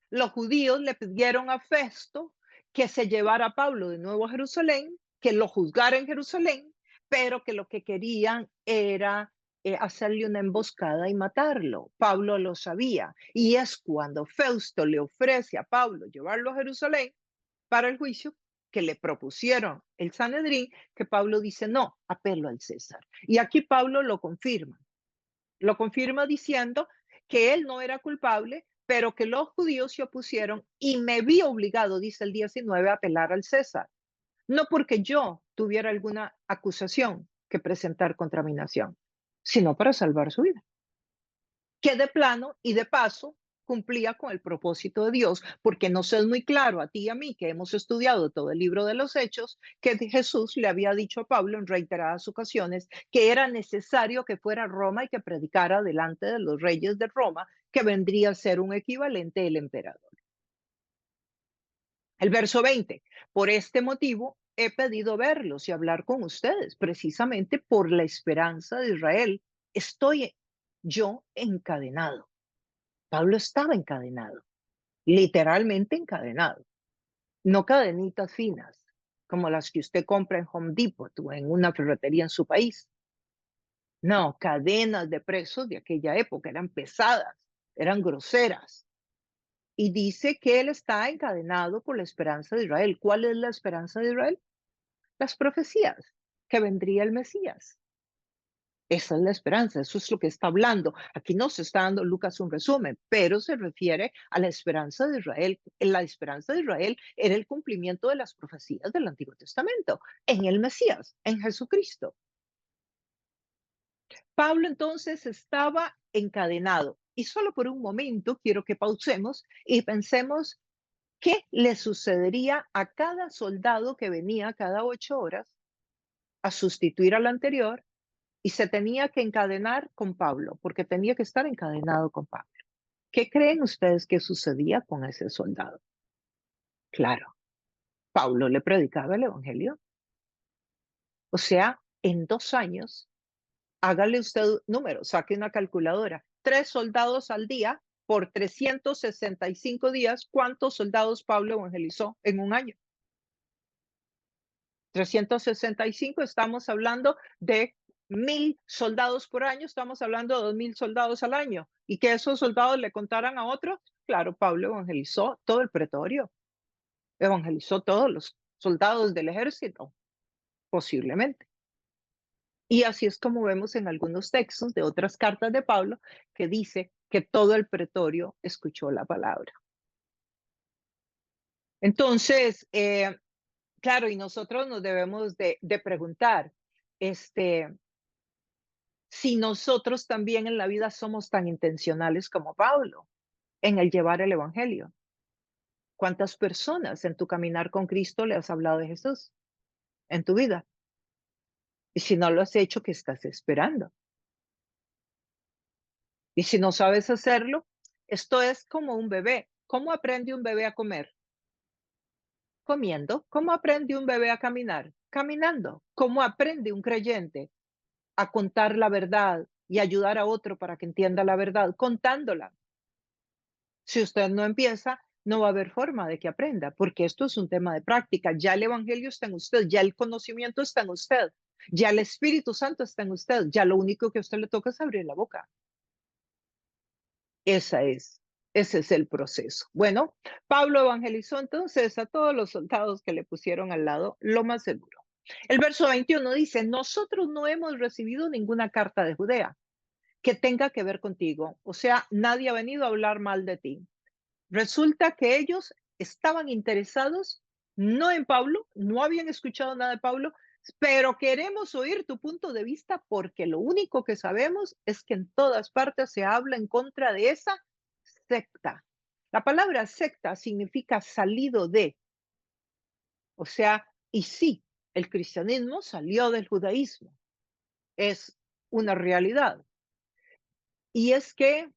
los judíos le pidieron a Festo que se llevara a Pablo de nuevo a Jerusalén, que lo juzgara en Jerusalén, pero que lo que querían era hacerle una emboscada y matarlo. Pablo lo sabía. Y es cuando Fausto le ofrece a Pablo llevarlo a Jerusalén para el juicio que le propusieron el Sanedrín, que Pablo dice, no, apelo al César. Y aquí Pablo lo confirma diciendo que él no era culpable, pero que los judíos se opusieron y me vi obligado, dice el 19, a apelar al César. No porque yo tuviera alguna acusación que presentar contra mi nación, sino para salvar su vida. Que de plano y de paso cumplía con el propósito de Dios, porque nos es muy claro a ti y a mí que hemos estudiado todo el libro de los Hechos, que Jesús le había dicho a Pablo en reiteradas ocasiones que era necesario que fuera a Roma y que predicara delante de los reyes de Roma, que vendría a ser un equivalente del emperador. El verso 20, por este motivo he pedido verlos y hablar con ustedes, precisamente por la esperanza de Israel. Estoy yo encadenado. Pablo estaba encadenado, literalmente encadenado, no cadenitas finas como las que usted compra en Home Depot o en una ferretería en su país. No, cadenas de presos de aquella época eran pesadas, eran groseras. Y dice que él está encadenado por la esperanza de Israel. ¿Cuál es la esperanza de Israel? Las profecías, que vendría el Mesías. Esa es la esperanza, eso es lo que está hablando. Aquí no se está dando Lucas un resumen, pero se refiere a la esperanza de Israel. La esperanza de Israel era el cumplimiento de las profecías del Antiguo Testamento, en el Mesías, en Jesucristo. Pablo entonces estaba encadenado y solo por un momento quiero que pausemos y pensemos qué le sucedería a cada soldado que venía cada 8 horas a sustituir al anterior y se tenía que encadenar con Pablo, porque tenía que estar encadenado con Pablo. ¿Qué creen ustedes que sucedía con ese soldado? Claro, Pablo le predicaba el Evangelio. O sea, en 2 años, hágale usted números, saque una calculadora. 3 soldados al día por 365 días. ¿Cuántos soldados Pablo evangelizó en un año? 365, estamos hablando de 1,000 soldados por año, estamos hablando de 2,000 soldados al año. Y que esos soldados le contaran a otros, claro, Pablo evangelizó todo el pretorio, evangelizó todos los soldados del ejército, posiblemente. Y así es como vemos en algunos textos de otras cartas de Pablo que dice que todo el pretorio escuchó la palabra. Entonces, claro, y nosotros nos debemos de preguntar, si nosotros también en la vida somos tan intencionales como Pablo en el llevar el Evangelio. ¿Cuántas personas en tu caminar con Cristo le has hablado de Jesús en tu vida? Y si no lo has hecho, ¿qué estás esperando? Y si no sabes hacerlo, esto es como un bebé. ¿Cómo aprende un bebé a comer? Comiendo. ¿Cómo aprende un bebé a caminar? Caminando. ¿Cómo aprende un creyente a contar la verdad y ayudar a otro para que entienda la verdad? Contándola. Si usted no empieza, no va a haber forma de que aprenda, porque esto es un tema de práctica. Ya el Evangelio está en usted, ya el conocimiento está en usted, ya el Espíritu Santo está en usted, ya lo único que a usted le toca es abrir la boca. Esa es, ese es el proceso. Bueno, Pablo evangelizó entonces a todos los soldados que le pusieron al lado, lo más seguro. El verso 21 dice, nosotros no hemos recibido ninguna carta de Judea. que tenga que ver contigo. O sea, nadie ha venido a hablar mal de ti. Resulta que ellos estaban interesados no en Pablo, no habían escuchado nada de Pablo, pero queremos oír tu punto de vista porque lo único que sabemos es que en todas partes se habla en contra de esa secta. La palabra secta significa salido de, o sea, y sí, el cristianismo salió del judaísmo, es una realidad. Y es que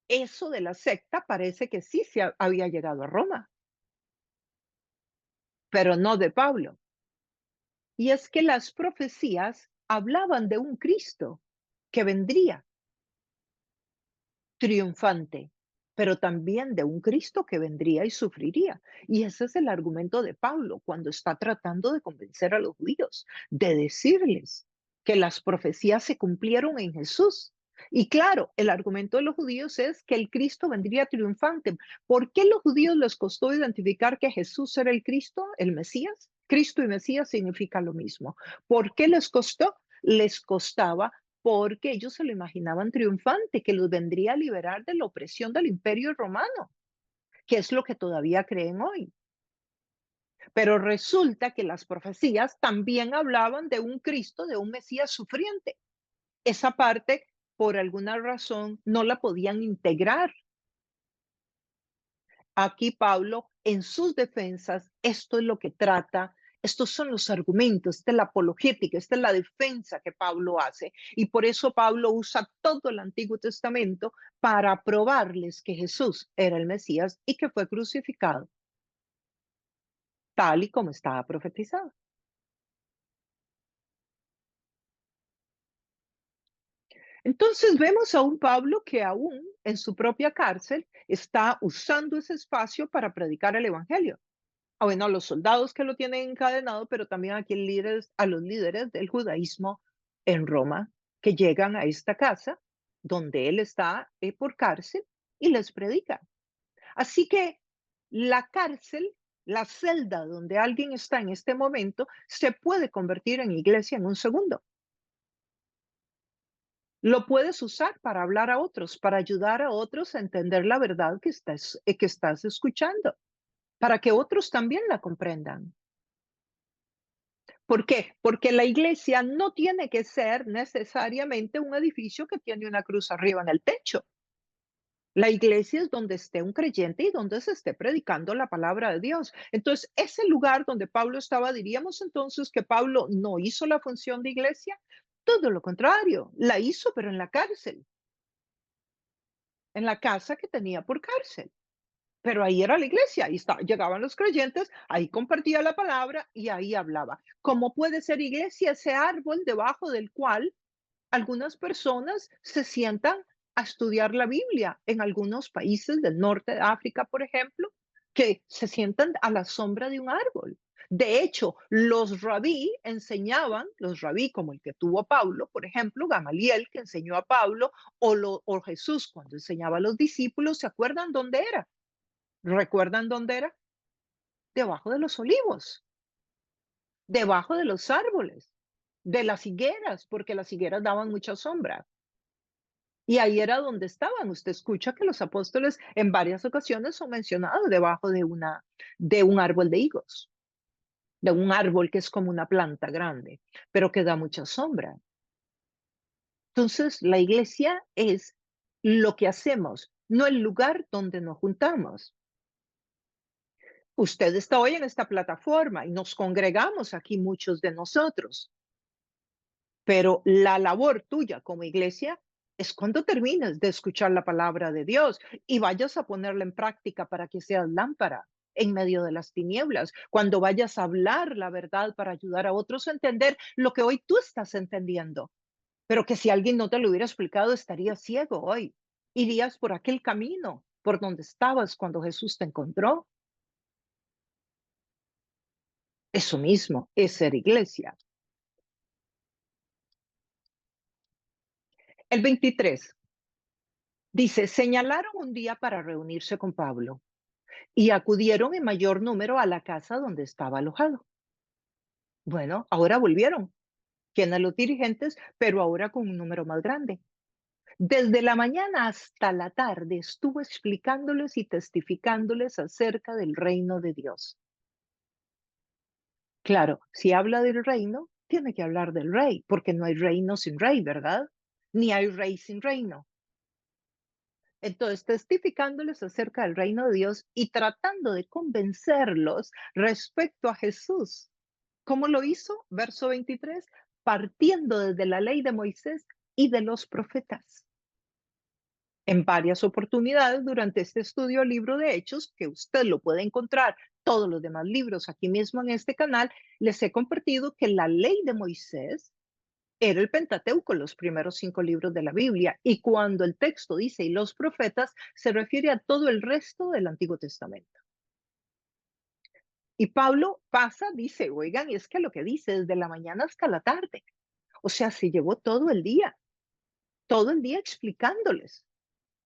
eso de la secta parece que sí se había llegado a Roma, pero no de Pablo. Y es que las profecías hablaban de un Cristo que vendría triunfante, pero también de un Cristo que vendría y sufriría. Y ese es el argumento de Pablo cuando está tratando de convencer a los judíos, de decirles que las profecías se cumplieron en Jesús. Y claro, el argumento de los judíos es que el Cristo vendría triunfante. ¿Por qué a los judíos les costó identificar que Jesús era el Cristo, el Mesías? Cristo y Mesías significa lo mismo. ¿Por qué les costó? Les costaba porque ellos se lo imaginaban triunfante, que los vendría a liberar de la opresión del imperio romano, que es lo que todavía creen hoy. Pero resulta que las profecías también hablaban de un Cristo, de un Mesías sufriente. Esa parte, por alguna razón, no la podían integrar. Aquí Pablo, en sus defensas, esto es lo que trata, estos son los argumentos, esta es la apologética, esta es la defensa que Pablo hace. Y por eso Pablo usa todo el Antiguo Testamento para probarles que Jesús era el Mesías y que fue crucificado, tal y como estaba profetizado. Entonces vemos a un Pablo que aún en su propia cárcel está usando ese espacio para predicar el Evangelio. Bueno, a los soldados que lo tienen encadenado, pero también aquí a los líderes del judaísmo en Roma que llegan a esta casa donde él está por cárcel y les predica. Así que la cárcel, la celda donde alguien está en este momento, se puede convertir en iglesia en un segundo. Lo puedes usar para hablar a otros, para ayudar a otros a entender la verdad que estás escuchando, para que otros también la comprendan. ¿Por qué? Porque la iglesia no tiene que ser necesariamente un edificio que tiene una cruz arriba en el techo. La iglesia es donde esté un creyente y donde se esté predicando la palabra de Dios. Entonces, ese lugar donde Pablo estaba, diríamos entonces que Pablo no hizo la función de iglesia. Todo lo contrario, la hizo, pero en la cárcel, en la casa que tenía por cárcel. Pero ahí era la iglesia, ahí llegaban los creyentes, ahí compartía la palabra y ahí hablaba. ¿Cómo puede ser iglesia ese árbol debajo del cual algunas personas se sientan a estudiar la Biblia en algunos países del norte de África, por ejemplo, que se sientan a la sombra de un árbol? De hecho, los rabí enseñaban, los rabí como el que tuvo Pablo, por ejemplo, Gamaliel, que enseñó a Pablo, o Jesús cuando enseñaba a los discípulos, ¿se acuerdan dónde era? ¿Recuerdan dónde era? Debajo de los olivos, debajo de los árboles, de las higueras, porque las higueras daban mucha sombra. Y ahí era donde estaban. Usted escucha que los apóstoles en varias ocasiones son mencionados debajo de un árbol de higos, de un árbol que es como una planta grande, pero que da mucha sombra. Entonces, la iglesia es lo que hacemos, no el lugar donde nos juntamos. Usted está hoy en esta plataforma y nos congregamos aquí muchos de nosotros, pero la labor tuya como iglesia es cuando termines de escuchar la palabra de Dios y vayas a ponerla en práctica para que seas lámpara en medio de las tinieblas, cuando vayas a hablar la verdad para ayudar a otros a entender lo que hoy tú estás entendiendo, pero que si alguien no te lo hubiera explicado estarías ciego hoy, irías por aquel camino por donde estabas cuando Jesús te encontró. Eso mismo es ser iglesia. El 23 dice, señalaron un día para reunirse con Pablo y acudieron en mayor número a la casa donde estaba alojado. Bueno, ahora volvieron. ¿Quiénes los dirigentes? Pero ahora con un número más grande. Desde la mañana hasta la tarde estuvo explicándoles y testificándoles acerca del reino de Dios. Claro, si habla del reino, tiene que hablar del rey, porque no hay reino sin rey, ¿verdad? Ni hay rey sin reino. Entonces, testificándoles acerca del reino de Dios y tratando de convencerlos respecto a Jesús. ¿Cómo lo hizo? Verso 23, partiendo desde la ley de Moisés y de los profetas. En varias oportunidades durante este estudio del libro de Hechos, que usted lo puede encontrar, todos los demás libros aquí mismo en este canal, les he compartido que la ley de Moisés era el Pentateuco, los primeros 5 libros de la Biblia. Y cuando el texto dice y los profetas, se refiere a todo el resto del Antiguo Testamento. Y Pablo pasa, dice, oigan, y es que lo que dice desde la mañana hasta la tarde. O sea, se llevó todo el día explicándoles,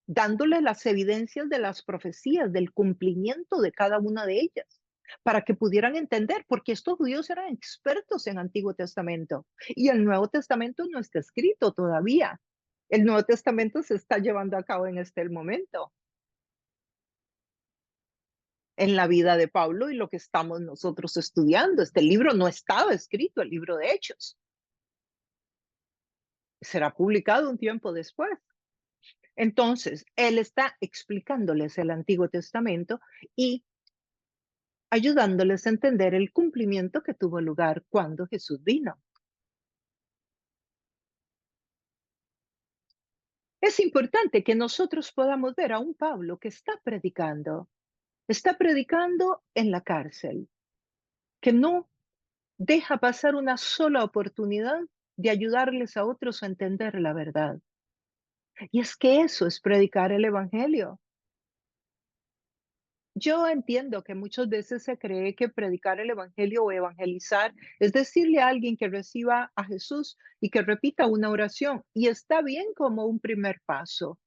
dándoles las evidencias de las profecías, del cumplimiento de cada una de ellas, para que pudieran entender, porque estos judíos eran expertos en Antiguo Testamento y el Nuevo Testamento no está escrito todavía. El Nuevo Testamento se está llevando a cabo en este momento, en la vida de Pablo y lo que estamos nosotros estudiando. Este libro no estaba escrito, el libro de Hechos. Será publicado un tiempo después. Entonces, él está explicándoles el Antiguo Testamento y ayudándoles a entender el cumplimiento que tuvo lugar cuando Jesús vino. Es importante que nosotros podamos ver a un Pablo que está predicando en la cárcel, que no deja pasar una sola oportunidad de ayudarles a otros a entender la verdad. Y es que eso es predicar el Evangelio. Yo entiendo que muchas veces se cree que predicar el evangelio o evangelizar es decirle a alguien que reciba a Jesús y que repita una oración. Y está bien como un primer paso,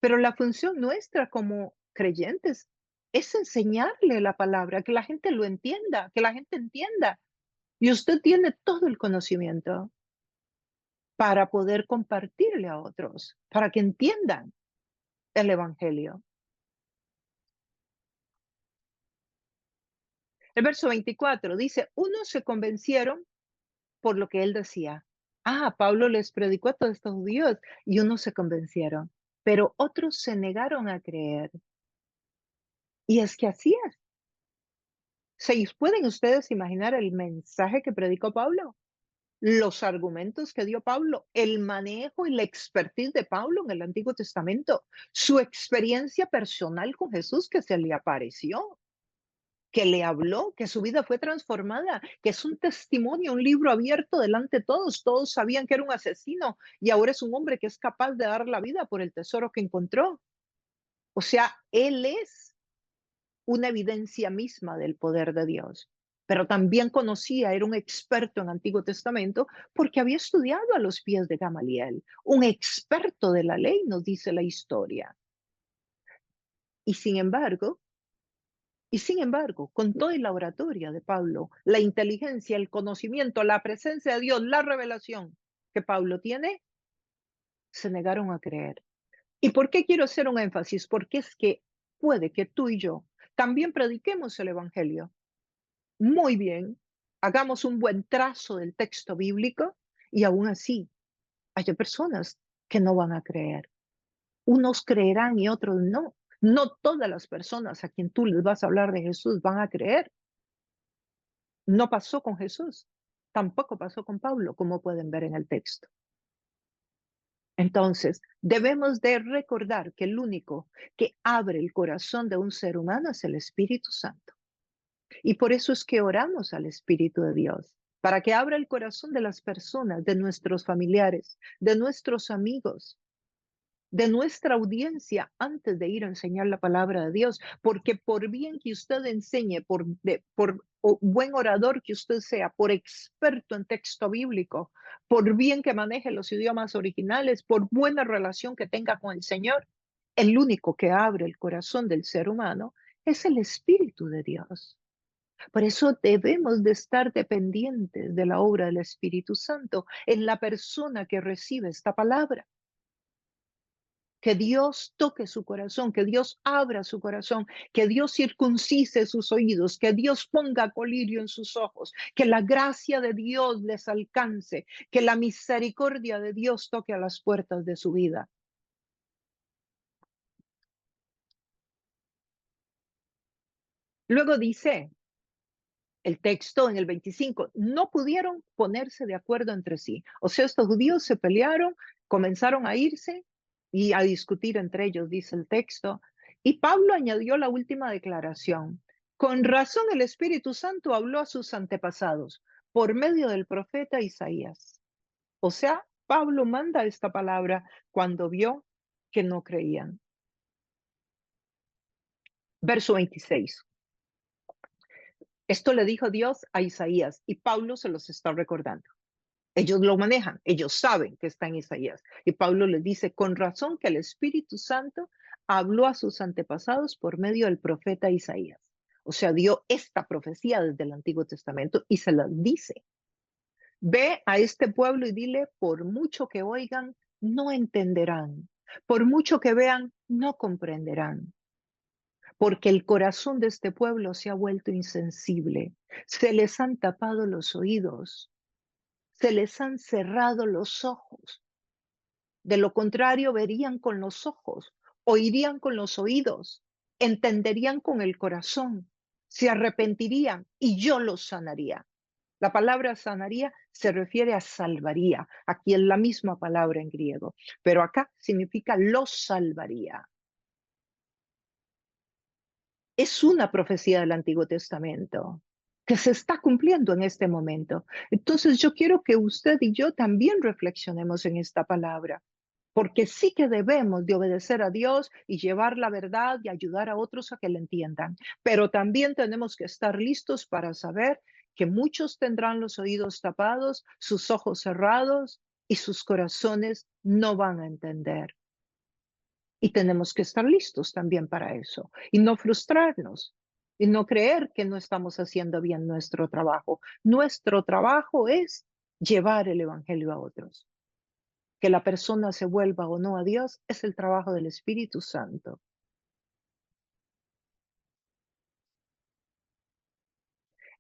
pero la función nuestra como creyentes es enseñarle la palabra, que la gente lo entienda, que la gente entienda. Y usted tiene todo el conocimiento para poder compartirle a otros, para que entiendan el evangelio. El verso 24 dice, unos se convencieron por lo que él decía. Ah, Pablo les predicó a todos estos judíos y unos se convencieron, pero otros se negaron a creer. Y es que así es. ¿Pueden ustedes imaginar el mensaje que predicó Pablo? Los argumentos que dio Pablo, el manejo y la expertise de Pablo en el Antiguo Testamento, su experiencia personal con Jesús que se le apareció, que le habló, que su vida fue transformada, que es un testimonio, un libro abierto delante de todos. Todos sabían que era un asesino y ahora es un hombre que es capaz de dar la vida por el tesoro que encontró. O sea, él es una evidencia misma del poder de Dios. Pero también conocía, era un experto en Antiguo Testamento porque había estudiado a los pies de Gamaliel, un experto de la ley, nos dice la historia. Y sin embargo, con toda la oratoria de Pablo, la inteligencia, el conocimiento, la presencia de Dios, la revelación que Pablo tiene, se negaron a creer. ¿Y por qué quiero hacer un énfasis? Porque es que puede que tú y yo también prediquemos el Evangelio muy bien, hagamos un buen trazo del texto bíblico y aún así hay personas que no van a creer. Unos creerán y otros no. No todas las personas a quien tú les vas a hablar de Jesús van a creer. No pasó con Jesús, tampoco pasó con Pablo, como pueden ver en el texto. Entonces, debemos de recordar que el único que abre el corazón de un ser humano es el Espíritu Santo. Y por eso es que oramos al Espíritu de Dios, para que abra el corazón de las personas, de nuestros familiares, de nuestros amigos, de nuestra audiencia antes de ir a enseñar la palabra de Dios, porque por bien que usted enseñe, por buen orador que usted sea, por experto en texto bíblico, por bien que maneje los idiomas originales, por buena relación que tenga con el Señor, el único que abre el corazón del ser humano es el Espíritu de Dios. Por eso debemos de estar dependientes de la obra del Espíritu Santo en la persona que recibe esta palabra. Que Dios toque su corazón, que Dios abra su corazón, que Dios circuncise sus oídos, que Dios ponga colirio en sus ojos, que la gracia de Dios les alcance, que la misericordia de Dios toque a las puertas de su vida. Luego dice el texto en el 25, no pudieron ponerse de acuerdo entre sí. O sea, estos judíos se pelearon, comenzaron a irse y a discutir entre ellos, dice el texto. Y Pablo añadió la última declaración. Con razón el Espíritu Santo habló a sus antepasados por medio del profeta Isaías. O sea, Pablo manda esta palabra cuando vio que no creían. Verso 26. Esto le dijo Dios a Isaías y Pablo se los está recordando. Ellos lo manejan, ellos saben que está en Isaías. Y Pablo les dice, con razón que el Espíritu Santo habló a sus antepasados por medio del profeta Isaías. O sea, dio esta profecía desde el Antiguo Testamento y se la dice. Ve a este pueblo y dile, por mucho que oigan, no entenderán. Por mucho que vean, no comprenderán. Porque el corazón de este pueblo se ha vuelto insensible. Se les han tapado los oídos. Se les han cerrado los ojos. De lo contrario, verían con los ojos, oirían con los oídos, entenderían con el corazón, se arrepentirían y yo los sanaría. La palabra sanaría se refiere a salvaría. Aquí es la misma palabra en griego, pero acá significa los salvaría. Es una profecía del Antiguo Testamento que se está cumpliendo en este momento. Entonces yo quiero que usted y yo también reflexionemos en esta palabra, porque sí que debemos de obedecer a Dios y llevar la verdad y ayudar a otros a que la entiendan, pero también tenemos que estar listos para saber que muchos tendrán los oídos tapados, sus ojos cerrados y sus corazones no van a entender. Y tenemos que estar listos también para eso y no frustrarnos y no creer que no estamos haciendo bien nuestro trabajo. Nuestro trabajo es llevar el Evangelio a otros. Que la persona se vuelva o no a Dios es el trabajo del Espíritu Santo.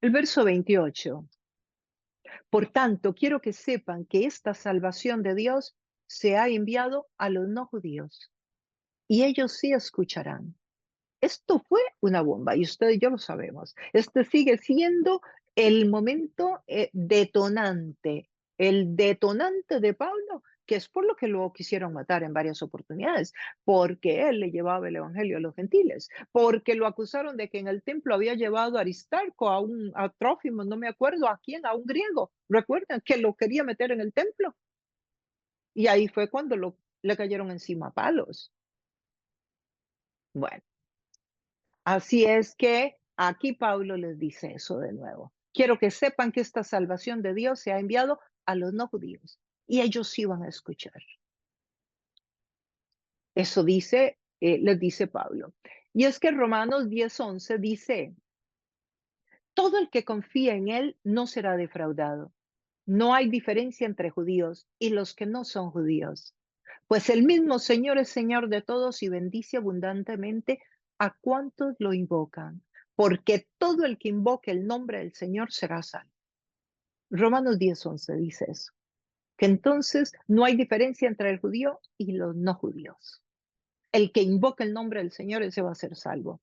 El verso 28. Por tanto, quiero que sepan que esta salvación de Dios se ha enviado a los no judíos y ellos sí escucharán. Esto fue una bomba y usted y yo lo sabemos. Este sigue siendo el momento el detonante de Pablo, que es por lo que lo quisieron matar en varias oportunidades, porque él le llevaba el evangelio a los gentiles, porque lo acusaron de que en el templo había llevado a Aristarco, a Trófimo, no me acuerdo a quién, a un griego, recuerdan que lo quería meter en el templo. Y ahí fue cuando le cayeron encima palos. Bueno. Así es que aquí Pablo les dice eso de nuevo. Quiero que sepan que esta salvación de Dios se ha enviado a los no judíos y ellos sí van a escuchar. Eso dice, les dice Pablo. Y es que Romanos 10:11 dice, todo el que confía en él no será defraudado. No hay diferencia entre judíos y los que no son judíos, pues el mismo Señor es Señor de todos y bendice abundantemente a cuantos lo invocan, porque todo el que invoque el nombre del Señor será salvo. Romanos 10:11 dice eso, que entonces no hay diferencia entre el judío y los no judíos. El que invoque el nombre del Señor, ese va a ser salvo.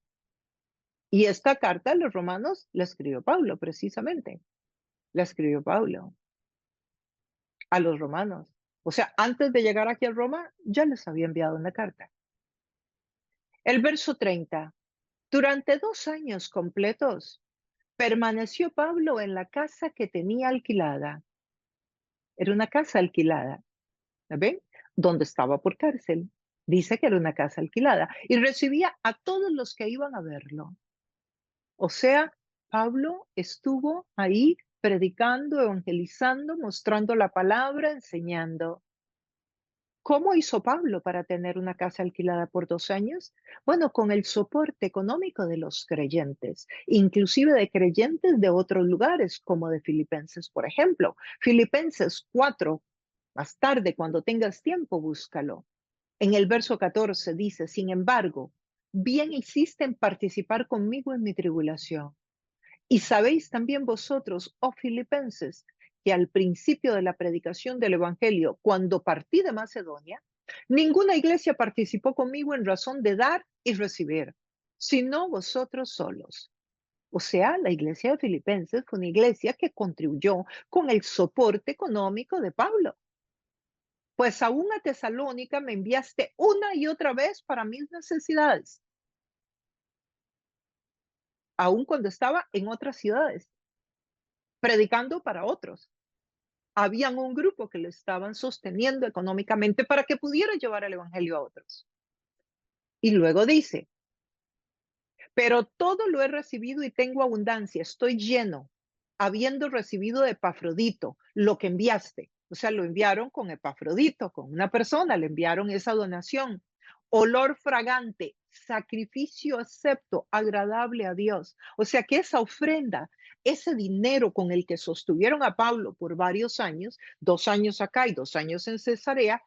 Y esta carta a los romanos la escribió Pablo, precisamente. La escribió Pablo a los romanos. O sea, antes de llegar aquí a Roma, ya les había enviado una carta. El verso 30. Durante 2 años completos permaneció Pablo en la casa que tenía alquilada. Era una casa alquilada, ¿ven? Donde estaba por cárcel. Dice que era una casa alquilada y recibía a todos los que iban a verlo. O sea, Pablo estuvo ahí predicando, evangelizando, mostrando la palabra, enseñando. ¿Cómo hizo Pablo para tener una casa alquilada por 2 años? Bueno, con el soporte económico de los creyentes, inclusive de creyentes de otros lugares, como de Filipenses, por ejemplo. Filipenses 4, más tarde, cuando tengas tiempo, búscalo. En el verso 14 dice, sin embargo, bien hiciste en participar conmigo en mi tribulación. Y sabéis también vosotros, oh filipenses, que al principio de la predicación del Evangelio, cuando partí de Macedonia, ninguna iglesia participó conmigo en razón de dar y recibir, sino vosotros solos. O sea, la iglesia de Filipenses fue una iglesia que contribuyó con el soporte económico de Pablo. Pues aún a Tesalónica me enviaste una y otra vez para mis necesidades, aun cuando estaba en otras ciudades, predicando para otros. Habían un grupo que lo estaban sosteniendo económicamente para que pudiera llevar el evangelio a otros. Y luego dice, pero todo lo he recibido y tengo abundancia, estoy lleno, habiendo recibido de Epafrodito lo que enviaste. O sea, lo enviaron con Epafrodito, con una persona, le enviaron esa donación. Olor fragante, sacrificio acepto, agradable a Dios. O sea que esa ofrenda, ese dinero con el que sostuvieron a Pablo por varios años, 2 años acá y 2 años en Cesarea,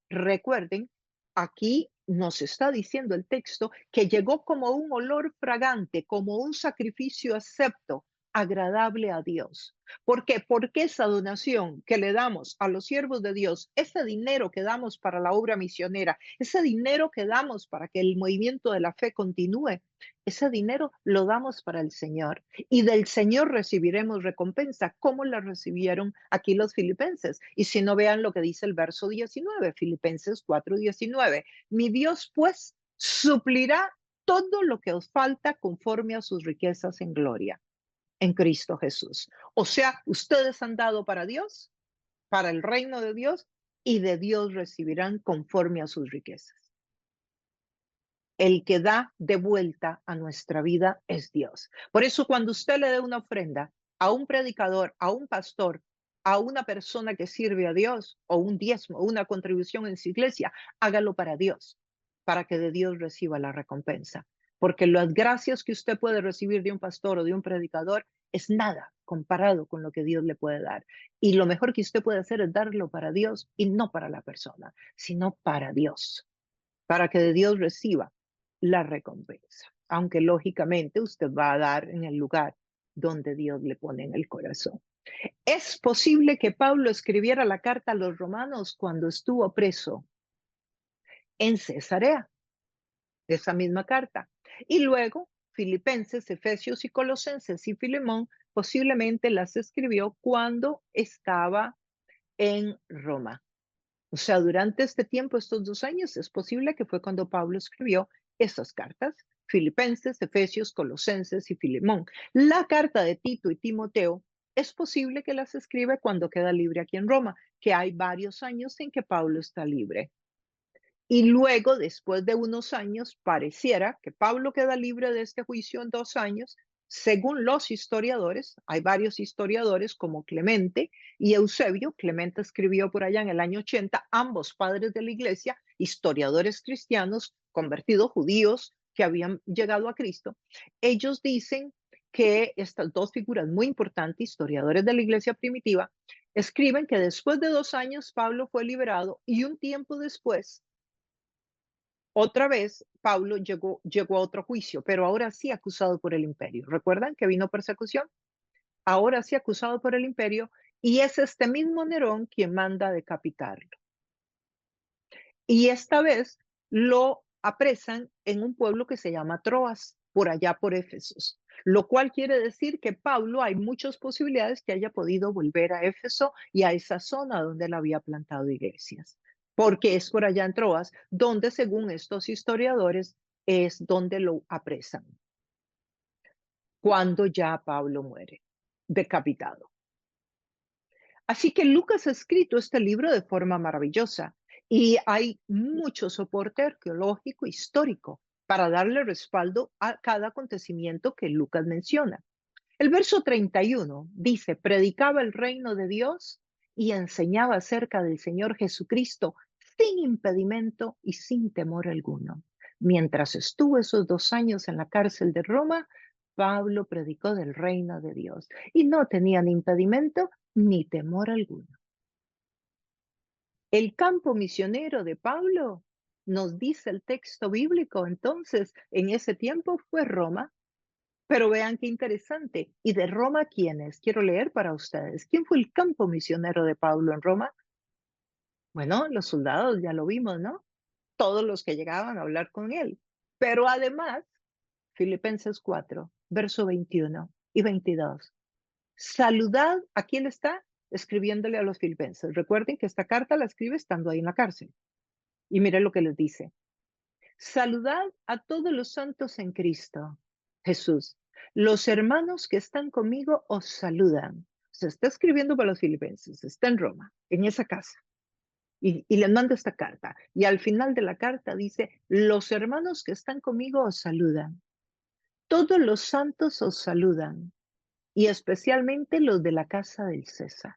recuerden, aquí nos está diciendo el texto que llegó como un olor fragante, como un sacrificio acepto, agradable a Dios. ¿Por qué? Porque esa donación que le damos a los siervos de Dios, ese dinero que damos para la obra misionera, ese dinero que damos para que el movimiento de la fe continúe, ese dinero lo damos para el Señor y del Señor recibiremos recompensa, como la recibieron aquí los filipenses. Y si no, vean lo que dice el verso 19, Filipenses 4:19. Mi Dios, pues, suplirá todo lo que os falta conforme a sus riquezas en gloria en Cristo Jesús. O sea, ustedes han dado para Dios, para el reino de Dios, y de Dios recibirán conforme a sus riquezas. El que da de vuelta a nuestra vida es Dios. Por eso cuando usted le dé una ofrenda a un predicador, a un pastor, a una persona que sirve a Dios, o un diezmo, una contribución en su iglesia, hágalo para Dios, para que de Dios reciba la recompensa. Porque las gracias que usted puede recibir de un pastor o de un predicador es nada comparado con lo que Dios le puede dar. Y lo mejor que usted puede hacer es darlo para Dios y no para la persona, sino para Dios, para que de Dios reciba la recompensa. Aunque lógicamente usted va a dar en el lugar donde Dios le pone en el corazón. Es posible que Pablo escribiera la carta a los romanos cuando estuvo preso en Cesarea, esa misma carta. Y luego Filipenses, Efesios y Colosenses y Filemón posiblemente las escribió cuando estaba en Roma. O sea, durante este tiempo, estos 2 años, es posible que fue cuando Pablo escribió estas cartas, Filipenses, Efesios, Colosenses y Filemón. La carta de Tito y Timoteo es posible que las escribe cuando queda libre aquí en Roma, que hay varios años en que Pablo está libre. Y luego, después de unos años, pareciera que Pablo queda libre de este juicio en 2 años. Según los historiadores, hay varios historiadores como Clemente y Eusebio. Clemente escribió por allá en el año 80, ambos padres de la iglesia, historiadores cristianos, convertidos judíos que habían llegado a Cristo. Ellos dicen que estas dos figuras muy importantes, historiadores de la iglesia primitiva, escriben que después de 2 años Pablo fue liberado y un tiempo después otra vez Pablo llegó a otro juicio, pero ahora sí acusado por el imperio. ¿Recuerdan que vino persecución? Ahora sí acusado por el imperio y es este mismo Nerón quien manda decapitarlo. Y esta vez lo apresan en un pueblo que se llama Troas, por allá por Éfeso, lo cual quiere decir que Pablo hay muchas posibilidades que haya podido volver a Éfeso y a esa zona donde él había plantado iglesias, porque es por allá en Troas donde, según estos historiadores, es donde lo apresan, cuando ya Pablo muere, decapitado. Así que Lucas ha escrito este libro de forma maravillosa y hay mucho soporte arqueológico histórico para darle respaldo a cada acontecimiento que Lucas menciona. El verso 31 dice, predicaba el reino de Dios y enseñaba acerca del Señor Jesucristo sin impedimento y sin temor alguno. Mientras estuvo esos 2 años en la cárcel de Roma, Pablo predicó del reino de Dios y no tenía ni impedimento ni temor alguno. El campo misionero de Pablo, nos dice el texto bíblico, entonces, en ese tiempo fue Roma. Pero vean qué interesante. ¿Y de Roma quiénes? Quiero leer para ustedes. ¿Quién fue el campo misionero de Pablo en Roma? Bueno, los soldados, ya lo vimos, ¿no? Todos los que llegaban a hablar con él. Pero además, Filipenses 4, verso 21 y 22. Saludad, ¿a quién está? Escribiéndole a los filipenses. Recuerden que esta carta la escribe estando ahí en la cárcel. Y miren lo que les dice. Saludad a todos los santos en Cristo Jesús. Los hermanos que están conmigo os saludan. Se está escribiendo para los filipenses, está en Roma, en esa casa. Y le manda esta carta. Y al final de la carta dice, los hermanos que están conmigo os saludan. Todos los santos os saludan. Y especialmente los de la casa del César.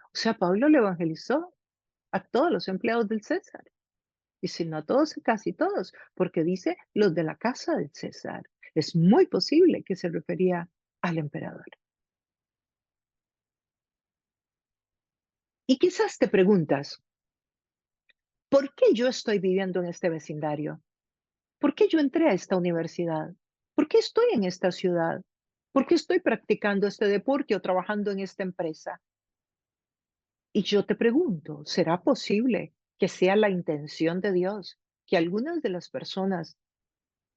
O sea, Pablo le evangelizó a todos los empleados del César. Y si no a todos, casi todos, porque dice los de la casa del César. Es muy posible que se refería al emperador. Y quizás te preguntas, ¿por qué yo estoy viviendo en este vecindario? ¿Por qué yo entré a esta universidad? ¿Por qué estoy en esta ciudad? ¿Por qué estoy practicando este deporte o trabajando en esta empresa? Y yo te pregunto, ¿será posible que sea la intención de Dios que algunas de las personas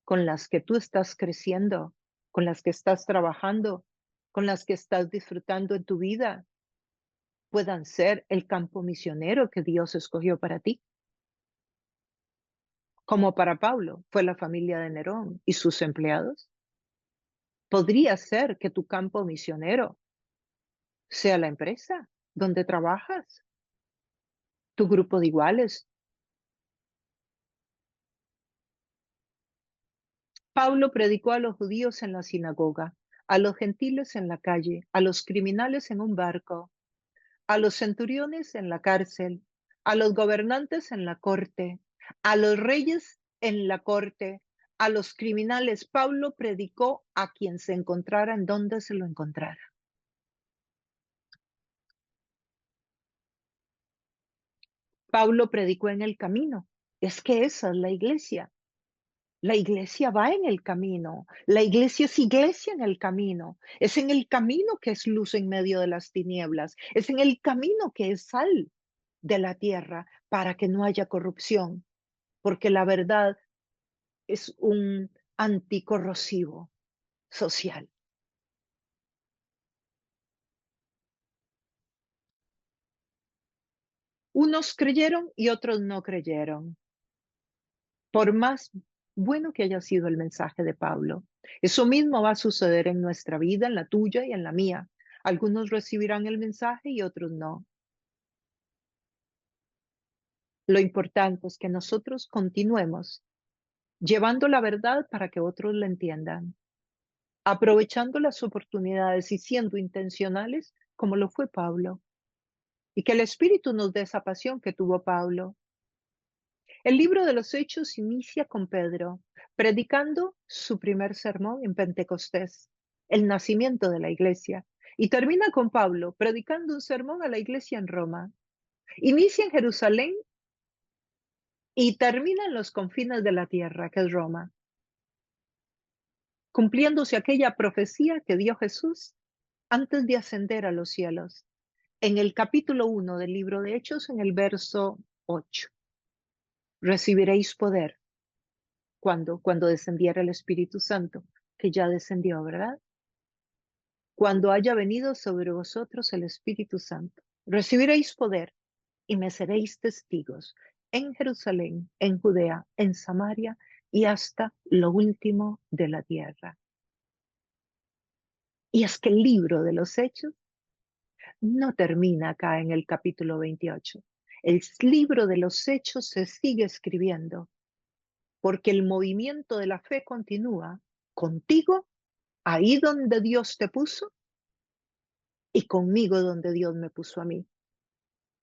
con las que tú estás creciendo, con las que estás trabajando, con las que estás disfrutando en tu vida, puedan ser el campo misionero que Dios escogió para ti? Como para Pablo fue la familia de Nerón y sus empleados. Podría ser que tu campo misionero sea la empresa donde trabajas, tu grupo de iguales. Pablo predicó a los judíos en la sinagoga, a los gentiles en la calle, a los criminales en un barco, a los centuriones en la cárcel, a los gobernantes en la corte, a los reyes en la corte, a los criminales. Pablo predicó a quien se encontrara en donde se lo encontrara. Pablo predicó en el camino. Es que esa es la iglesia. La iglesia va en el camino. La iglesia es iglesia en el camino. Es en el camino que es luz en medio de las tinieblas. Es en el camino que es sal de la tierra para que no haya corrupción. Porque la verdad es un anticorrosivo social. Unos creyeron y otros no creyeron, por más bueno que haya sido el mensaje de Pablo. Eso mismo va a suceder en nuestra vida, en la tuya y en la mía. Algunos recibirán el mensaje y otros no. Lo importante es que nosotros continuemos llevando la verdad para que otros la entiendan, aprovechando las oportunidades y siendo intencionales como lo fue Pablo. Y que el Espíritu nos dé esa pasión que tuvo Pablo. El libro de los Hechos inicia con Pedro predicando su primer sermón en Pentecostés, el nacimiento de la iglesia, y termina con Pablo predicando un sermón a la iglesia en Roma. Inicia en Jerusalén y termina en los confines de la tierra, que es Roma, cumpliéndose aquella profecía que dio Jesús antes de ascender a los cielos. En el capítulo 1 del libro de Hechos, en el verso 8, recibiréis poder cuando descendiera el Espíritu Santo, que ya descendió, ¿verdad? Cuando haya venido sobre vosotros el Espíritu Santo, recibiréis poder y me seréis testigos en Jerusalén, en Judea, en Samaria y hasta lo último de la tierra. Y es que el libro de los Hechos no termina acá en el capítulo 28. El libro de los Hechos se sigue escribiendo porque el movimiento de la fe continúa contigo, ahí donde Dios te puso, y conmigo donde Dios me puso a mí.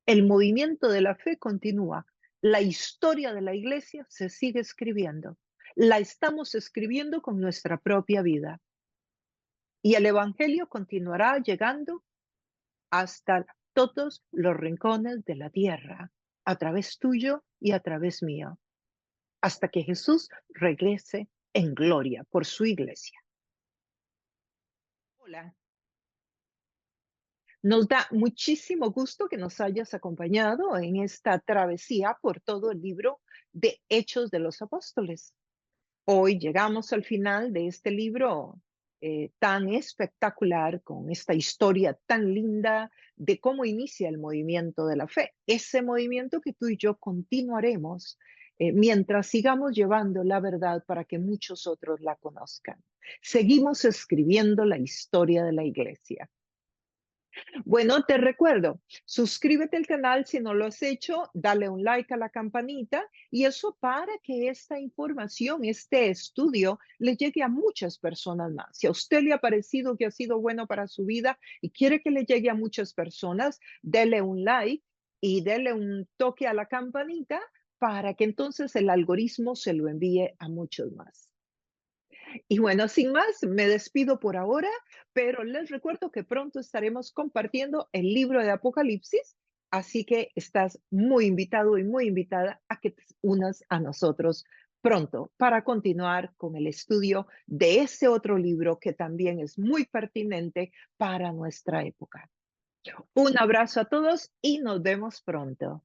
El movimiento de la fe continúa. La historia de la iglesia se sigue escribiendo. La estamos escribiendo con nuestra propia vida. Y el Evangelio continuará llegando hasta todos los rincones de la tierra, a través tuyo y a través mío, hasta que Jesús regrese en gloria por su iglesia. Hola, nos da muchísimo gusto que nos hayas acompañado en esta travesía por todo el libro de Hechos de los Apóstoles. Hoy llegamos al final de este libro tan espectacular, con esta historia tan linda de cómo inicia el movimiento de la fe. Ese movimiento que tú y yo continuaremos mientras sigamos llevando la verdad para que muchos otros la conozcan. Seguimos escribiendo la historia de la iglesia. Bueno, te recuerdo, suscríbete al canal si no lo has hecho, dale un like a la campanita y eso para que esta información, este estudio, le llegue a muchas personas más. Si a usted le ha parecido que ha sido bueno para su vida y quiere que le llegue a muchas personas, dele un like y dele un toque a la campanita para que entonces el algoritmo se lo envíe a muchos más. Y bueno, sin más, me despido por ahora, pero les recuerdo que pronto estaremos compartiendo el libro de Apocalipsis, así que estás muy invitado y muy invitada a que te unas a nosotros pronto para continuar con el estudio de ese otro libro que también es muy pertinente para nuestra época. Un abrazo a todos y nos vemos pronto.